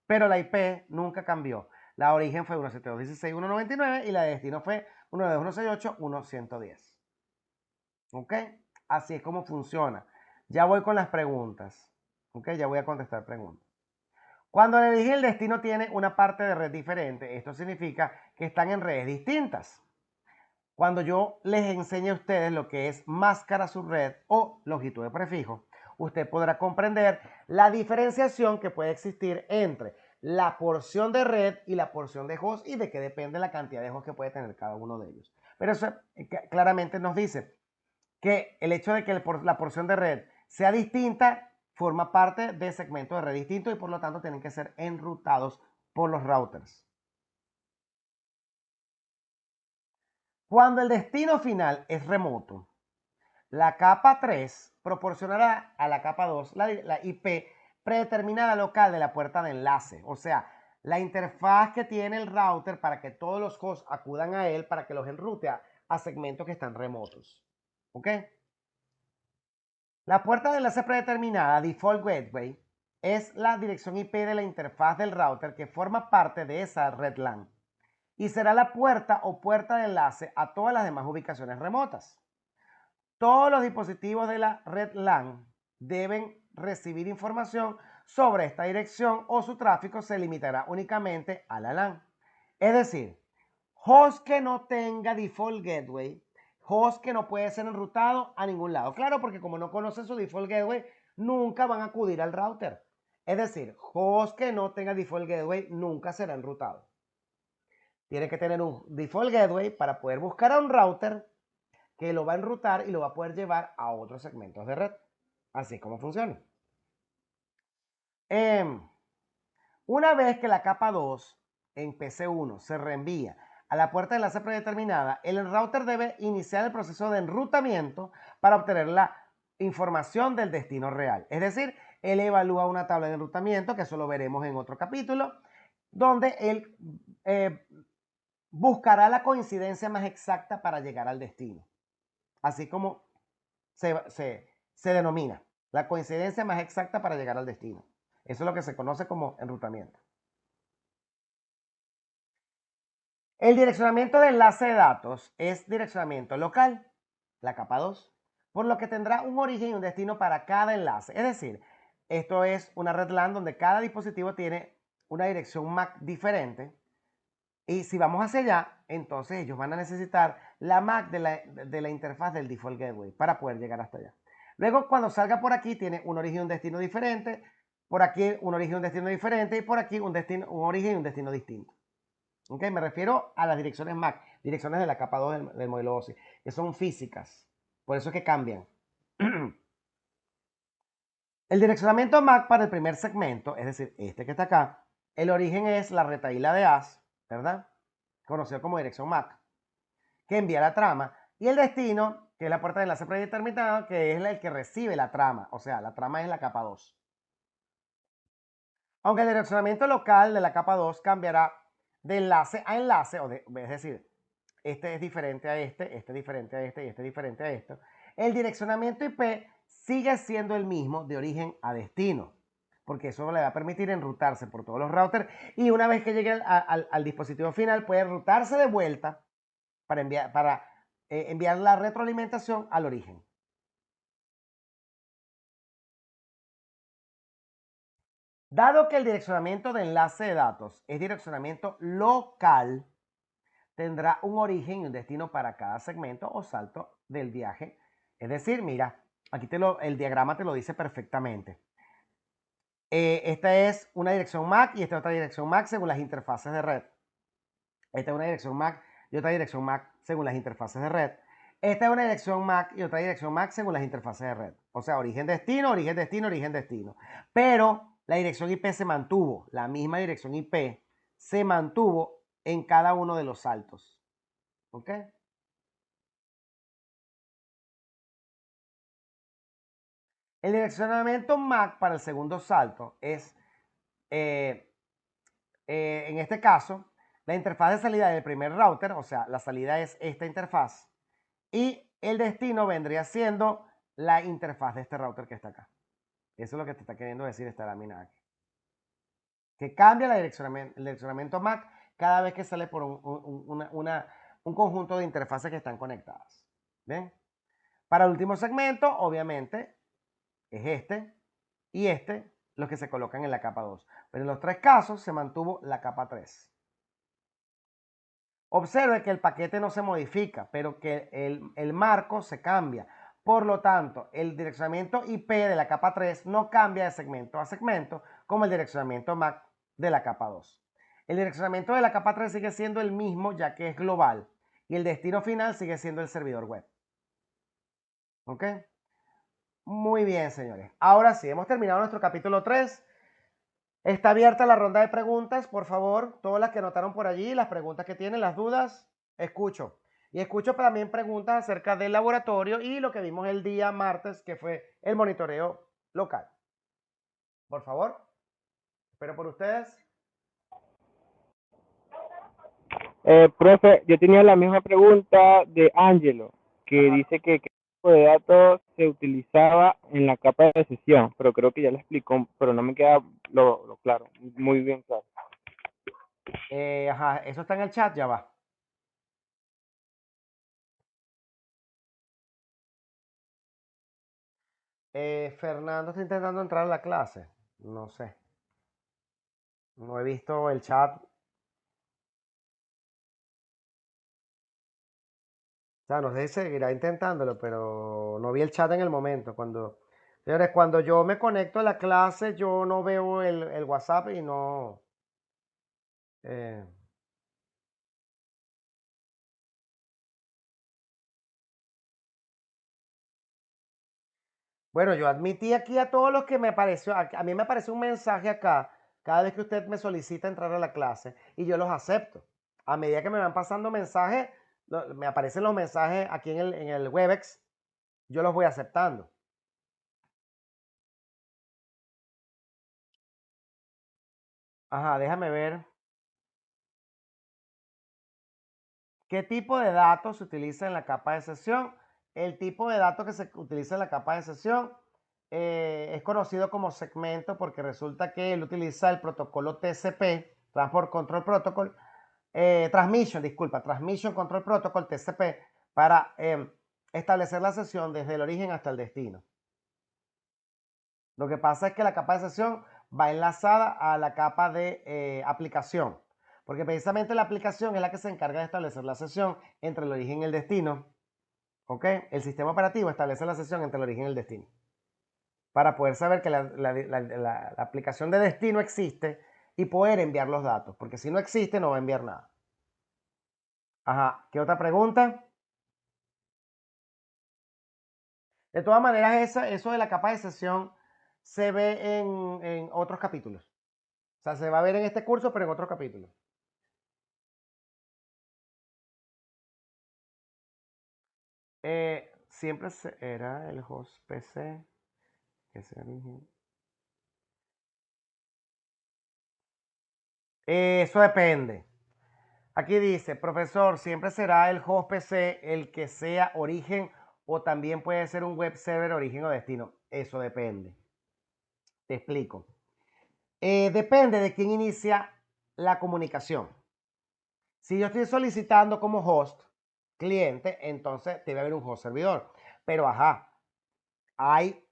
Pero la IP nunca cambió. La origen fue 172.16.199 y la de destino fue 192.168.1.110. ¿Ok? Así es como funciona. Ya voy con las preguntas. ¿Ok? Ya voy a contestar preguntas. Cuando le dije el destino tiene una parte de red diferente, esto significa que están en redes distintas. Cuando yo les enseñe a ustedes lo que es máscara subred o longitud de prefijo, usted podrá comprender la diferenciación que puede existir entre la porción de red y la porción de host y de qué depende la cantidad de host que puede tener cada uno de ellos. Pero eso claramente nos dice que el hecho de que la porción de red sea distinta forma parte de segmentos de red distintos y por lo tanto tienen que ser enrutados por los routers. Cuando el destino final es remoto, la capa 3 proporcionará a la capa 2 la IP predeterminada local de la puerta de enlace, o sea, la interfaz que tiene el router para que todos los hosts acudan a él para que los enrute a segmentos que están remotos. ¿Ok? La puerta de enlace predeterminada, Default Gateway, es la dirección IP de la interfaz del router que forma parte de esa red LAN y será la puerta o puerta de enlace a todas las demás ubicaciones remotas. Todos los dispositivos de la red LAN deben recibir información sobre esta dirección o su tráfico se limitará únicamente a la LAN. Es decir, host que no tenga default gateway, host que no puede ser enrutado a ningún lado. Claro, porque como no conocen su default gateway, nunca van a acudir al router. Es decir, host que no tenga default gateway nunca será enrutado. Tiene que tener un default gateway para poder buscar a un router que lo va a enrutar y lo va a poder llevar a otros segmentos de red. Así es como funciona. Una vez que la capa 2 en PC1 se reenvía a la puerta de enlace predeterminada, el router debe iniciar el proceso de enrutamiento para obtener la información del destino real. Es decir, él evalúa una tabla de enrutamiento, que eso lo veremos en otro capítulo, donde él buscará la coincidencia más exacta para llegar al destino. Así como se denomina la coincidencia más exacta para llegar al destino. Eso es lo que se conoce como enrutamiento. El direccionamiento de enlace de datos es direccionamiento local, la capa 2. por lo que tendrá un origen y un destino para cada enlace. Es decir, esto es una red LAN donde cada dispositivo tiene una dirección MAC diferente. Y si vamos hacia allá, entonces ellos van a necesitar la MAC de la interfaz del default gateway para poder llegar hasta allá. Luego, cuando salga por aquí, tiene un origen y un destino diferente. Por aquí un origen y un destino diferente. Y por aquí un origen y un destino distinto. ¿Ok? Me refiero a las direcciones MAC, direcciones de la capa 2 del modelo OSI, que son físicas. Por eso es que cambian. El direccionamiento MAC para el primer segmento, es decir, este que está acá, el origen es la retahíla de AS, ¿verdad? Conocido como dirección MAC, que envía la trama, y el destino, que es la puerta de enlace predeterminado, que es el que recibe la trama, o sea, la trama es la capa 2. Aunque el direccionamiento local de la capa 2 cambiará de enlace a enlace, es decir, este es diferente a este es diferente a este y este es diferente a esto. El direccionamiento IP sigue siendo el mismo de origen a destino, porque eso le va a permitir enrutarse por todos los routers y una vez que llegue al dispositivo final puede enrutarse de vuelta para enviar la retroalimentación al origen. Dado que el direccionamiento de enlace de datos es direccionamiento local, tendrá un origen y un destino para cada segmento o salto del viaje. Es decir, mira, aquí el diagrama te lo dice perfectamente. Esta es una dirección MAC y esta es otra dirección MAC según las interfaces de red. Esta es una dirección MAC y otra dirección MAC según las interfaces de red. Esta es una dirección MAC y otra dirección MAC según las interfaces de red. O sea, origen-destino, origen-destino, origen-destino. Pero la dirección IP se mantuvo, la misma dirección IP se mantuvo en cada uno de los saltos. ¿Ok? El direccionamiento MAC para el segundo salto es, en este caso, la interfaz de salida del primer router, o sea, la salida es esta interfaz, y el destino vendría siendo la interfaz de este router que está acá. Eso es lo que te está queriendo decir esta lámina aquí. Que cambia el direccionamiento MAC cada vez que sale por un conjunto de interfaces que están conectadas. ¿Ven? Para el último segmento, obviamente, es este y este los que se colocan en la capa 2. Pero en los tres casos se mantuvo la capa 3. Observe que el paquete no se modifica, pero que el marco se cambia. Por lo tanto, el direccionamiento IP de la capa 3 no cambia de segmento a segmento como el direccionamiento MAC de la capa 2. El direccionamiento de la capa 3 sigue siendo el mismo ya que es global y el destino final sigue siendo el servidor web. ¿Ok? Muy bien, señores. Ahora sí, hemos terminado nuestro capítulo 3. Está abierta la ronda de preguntas, por favor. Todas las que anotaron por allí, las preguntas que tienen, las dudas, escucho. Y escucho también preguntas acerca del laboratorio y lo que vimos el día martes, que fue el monitoreo local. Por favor, espero por ustedes. Profe, yo tenía la misma pregunta de Angelo, que Ajá. dice que qué tipo de datos se utilizaba en la capa de sesión, pero creo que ya lo explicó, pero no me queda lo claro, muy bien claro. Ajá, eso está en el chat, ya va. Fernando está intentando entrar a la clase. No sé. No he visto el chat. O sea, no sé si seguirá intentándolo, pero no vi el chat en el momento. Señores, cuando yo me conecto a la clase, yo no veo el WhatsApp y no. eh, Bueno, yo admití aquí a todos los que me apareció. A mí me apareció un mensaje acá cada vez que usted me solicita entrar a la clase y yo los acepto. A medida que me van pasando mensajes, me aparecen los mensajes aquí en el Webex, yo los voy aceptando. Ajá, déjame ver. ¿Qué tipo de datos se utiliza en la capa de sesión? El tipo de datos que se utiliza en la capa de sesión es conocido como segmento porque resulta que él utiliza el protocolo TCP, Transport Control Protocol, Transmission Control Protocol, TCP, para establecer la sesión desde el origen hasta el destino. Lo que pasa es que la capa de sesión va enlazada a la capa de aplicación, porque precisamente la aplicación es la que se encarga de establecer la sesión entre el origen y el destino. ¿Ok? El sistema operativo establece la sesión entre el origen y el destino, para poder saber que la aplicación de destino existe y poder enviar los datos, porque si no existe no va a enviar nada. Ajá, ¿qué otra pregunta? De todas maneras, eso de la capa de sesión se ve en otros capítulos. O sea, se va a ver en este curso, pero en otros capítulos. Siempre era el host PC. Que se origen. Eso depende. Aquí dice, profesor, siempre será el host PC el que sea origen o también puede ser un web server origen o destino. Eso depende. Te explico. Depende de quién inicia la comunicación. Si yo estoy solicitando como host cliente, entonces debe haber un host servidor. Pero ajá, hay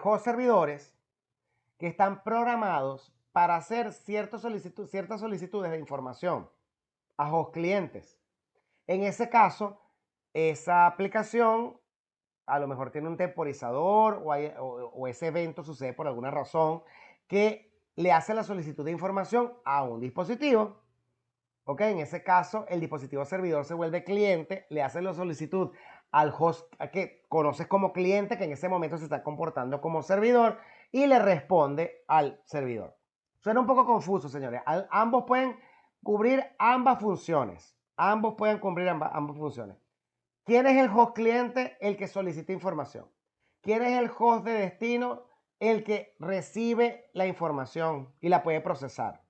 host servidores que están programados para hacer ciertas solicitudes de información a host clientes. En ese caso, esa aplicación a lo mejor tiene un temporizador o ese evento sucede por alguna razón que le hace la solicitud de información a un dispositivo. ¿Ok? En ese caso, el dispositivo servidor se vuelve cliente, le hace la solicitud al host que conoces como cliente, que en ese momento se está comportando como servidor, y le responde al servidor. Suena un poco confuso, señores. Ambos pueden cubrir ambas funciones. Ambos pueden cubrir ambas funciones. ¿Quién es el host cliente? El que solicita información. ¿Quién es el host de destino? El que recibe la información y la puede procesar.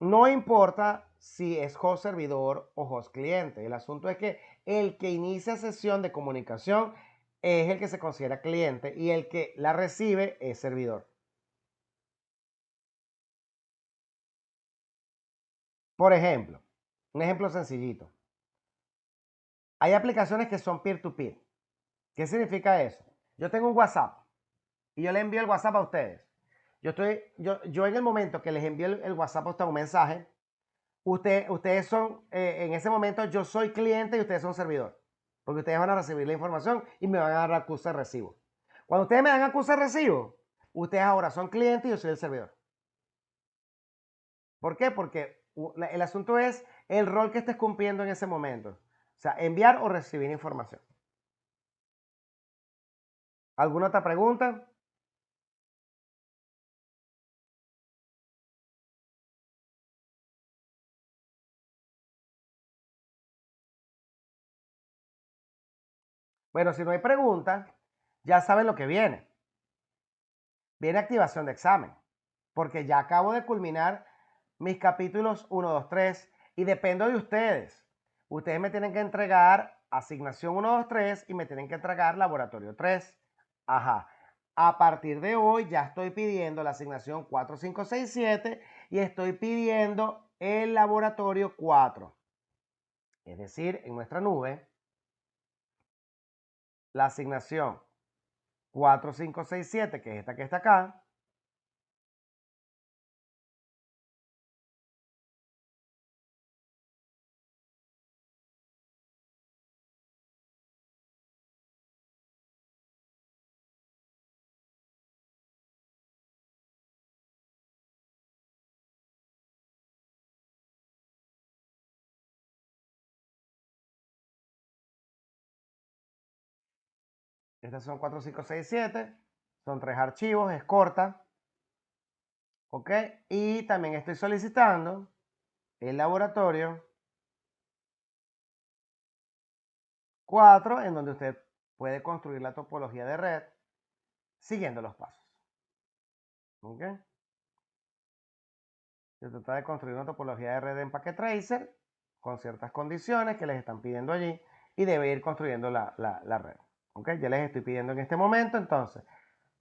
No importa si es host servidor o host cliente. El asunto es que el que inicia sesión de comunicación es el que se considera cliente y el que la recibe es servidor. Por ejemplo, un ejemplo sencillito. Hay aplicaciones que son peer-to-peer. ¿Qué significa eso? Yo tengo un WhatsApp y yo le envío el WhatsApp a ustedes. Yo en el momento que les envío el WhatsApp a ustedes un mensaje, ustedes son, en ese momento yo soy cliente y ustedes son servidor. Porque ustedes van a recibir la información y me van a dar acuse de recibo. Cuando ustedes me dan acuse de recibo, ustedes ahora son clientes y yo soy el servidor. ¿Por qué? Porque el asunto es el rol que estés cumpliendo en ese momento. O sea, enviar o recibir información. ¿Alguna otra pregunta? Bueno, si no hay preguntas, ya saben lo que viene. Viene activación de examen, porque ya acabo de culminar mis capítulos 1, 2, 3 y dependo de ustedes. Ustedes me tienen que entregar asignación 1, 2, 3 y me tienen que entregar laboratorio 3. Ajá. A partir de hoy ya estoy pidiendo la asignación 4, 5, 6, 7 y estoy pidiendo el laboratorio 4. Es decir, en nuestra nube, la asignación 4, 5, 6, 7, que es esta que está acá, estas son 4, 5, 6, 7. Son 3 archivos, es corta. ¿Ok? Y también estoy solicitando el laboratorio 4, en donde usted puede construir la topología de red siguiendo los pasos. ¿Ok? Se trata de construir una topología de red en Packet Tracer con ciertas condiciones que les están pidiendo allí y debe ir construyendo la red. ¿Ok? Ya les estoy pidiendo en este momento, entonces,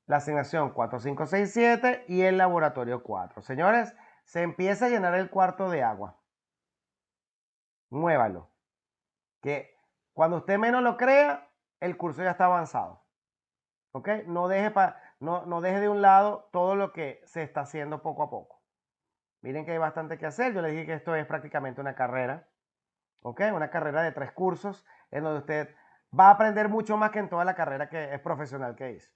la asignación 4, 5, 6, 7 y el laboratorio 4. Señores, se empieza a llenar el cuarto de agua. Muévalo. Que Cuando usted menos lo crea, el curso ya está avanzado. ¿Ok? No deje, no deje de un lado todo lo que se está haciendo poco a poco. Miren que hay bastante que hacer. Yo les dije que esto es prácticamente una carrera. ¿Ok? Una carrera de 3 cursos en donde usted va a aprender mucho más que en toda la carrera que es profesional que hizo.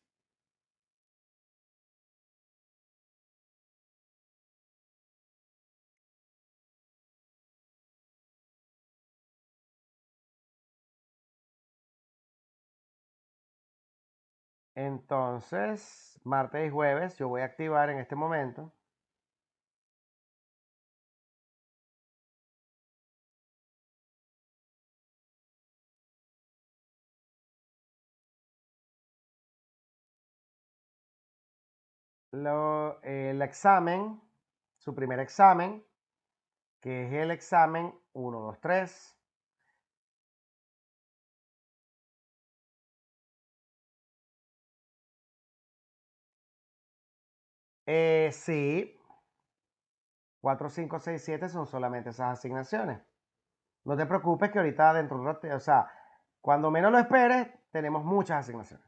Entonces, martes y jueves, yo voy a activar en este momento el examen, su primer examen, que es el examen 1, 2, 3. Sí, 4, 5, 6, 7 son solamente esas asignaciones. No te preocupes que ahorita dentro de un rato, o sea, cuando menos lo esperes, tenemos muchas asignaciones.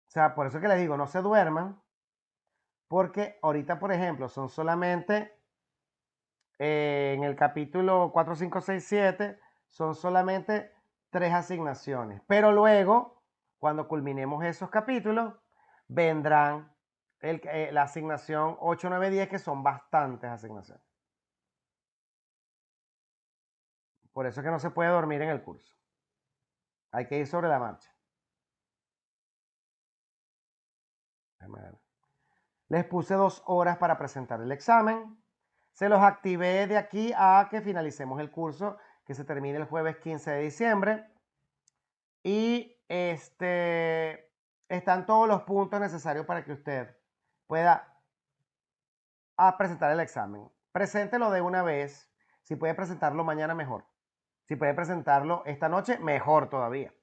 O sea, por eso que les digo, no se duerman, porque ahorita, por ejemplo, son solamente, en el capítulo 4, 5, 6, 7, son solamente 3 asignaciones. Pero luego, cuando culminemos esos capítulos, vendrán la asignación 8, 9, 10, que son bastantes asignaciones. Por eso es que no se puede dormir en el curso. Hay que ir sobre la marcha. Les puse 2 horas para presentar el examen. Se los activé de aquí a que finalicemos el curso, que se termine el jueves 15 de diciembre. Y están todos los puntos necesarios para que usted pueda presentar el examen. Preséntelo de una vez. Si puede presentarlo mañana, mejor. Si puede presentarlo esta noche, mejor todavía.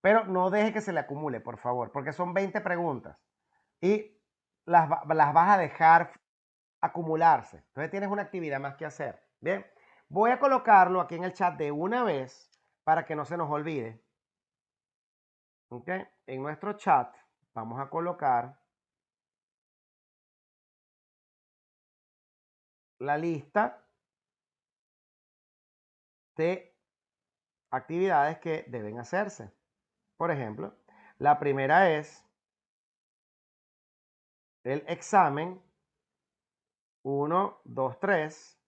Pero no deje que se le acumule, por favor, porque son 20 preguntas. Y las vas a dejar acumularse. Entonces tienes una actividad más que hacer. Bien, voy a colocarlo aquí en el chat de una vez para que no se nos olvide. ¿Ok? En nuestro chat vamos a colocar la lista de actividades que deben hacerse. Por ejemplo, la primera es el examen 1, 2, 3.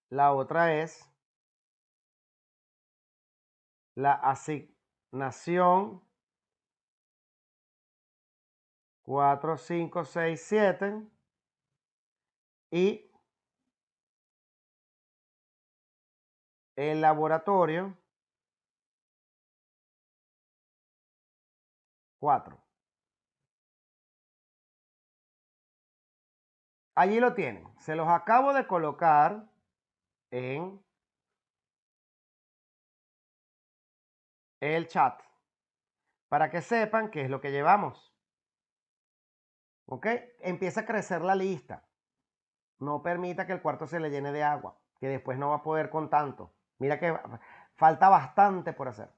La otra es la asignación 4, 5, 6, 7. Y el laboratorio 4. Allí lo tienen. Se los acabo de colocar en el chat para que sepan qué es lo que llevamos. ¿Ok? Empieza a crecer la lista. No permita que el cuarto se le llene de agua, que después no va a poder con tanto. Mira que falta bastante por hacer.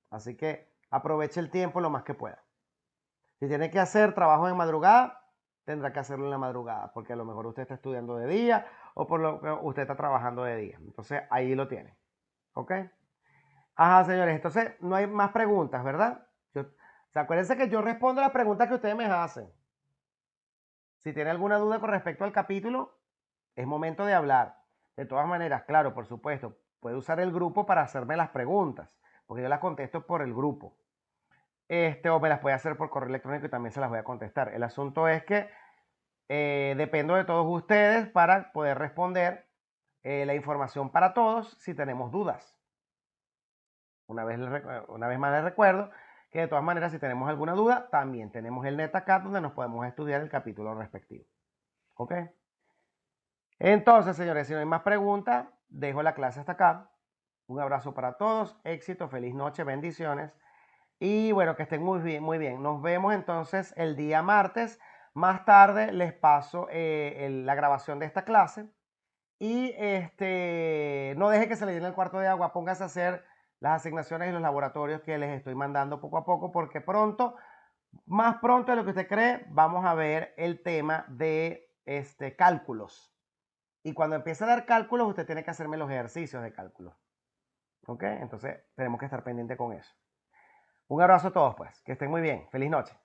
Así que aproveche el tiempo lo más que pueda. Si tiene que hacer trabajo en madrugada, tendrá que hacerlo en la madrugada, porque a lo mejor usted está estudiando de día o por lo que usted está trabajando de día. Entonces ahí lo tiene. ¿Ok? Ajá, señores. Entonces no hay más preguntas, ¿verdad? Acuérdense que yo respondo las preguntas que ustedes me hacen. Si tiene alguna duda con respecto al capítulo, es momento de hablar. De todas maneras, claro, por supuesto, puede usar el grupo para hacerme las preguntas, porque yo las contesto por el grupo. O me las puede hacer por correo electrónico y también se las voy a contestar. El asunto es que dependo de todos ustedes para poder responder la información para todos si tenemos dudas. Una vez más les recuerdo que de todas maneras, si tenemos alguna duda, también tenemos el NetAcad donde nos podemos estudiar el capítulo respectivo. ¿Ok? Entonces, señores, si no hay más preguntas, dejo la clase hasta acá. Un abrazo para todos, éxito, feliz noche, bendiciones. Y bueno, que estén muy bien, muy bien. Nos vemos entonces el día martes. Más tarde les paso la grabación de esta clase. Y no deje que se le llene el cuarto de agua, póngase a hacer las asignaciones y los laboratorios que les estoy mandando poco a poco, porque pronto, más pronto de lo que usted cree, vamos a ver el tema de cálculos. Y cuando empiece a dar cálculos, usted tiene que hacerme los ejercicios de cálculo. ¿Ok? Entonces tenemos que estar pendiente con eso. Un abrazo a todos, pues. Que estén muy bien. Feliz noche.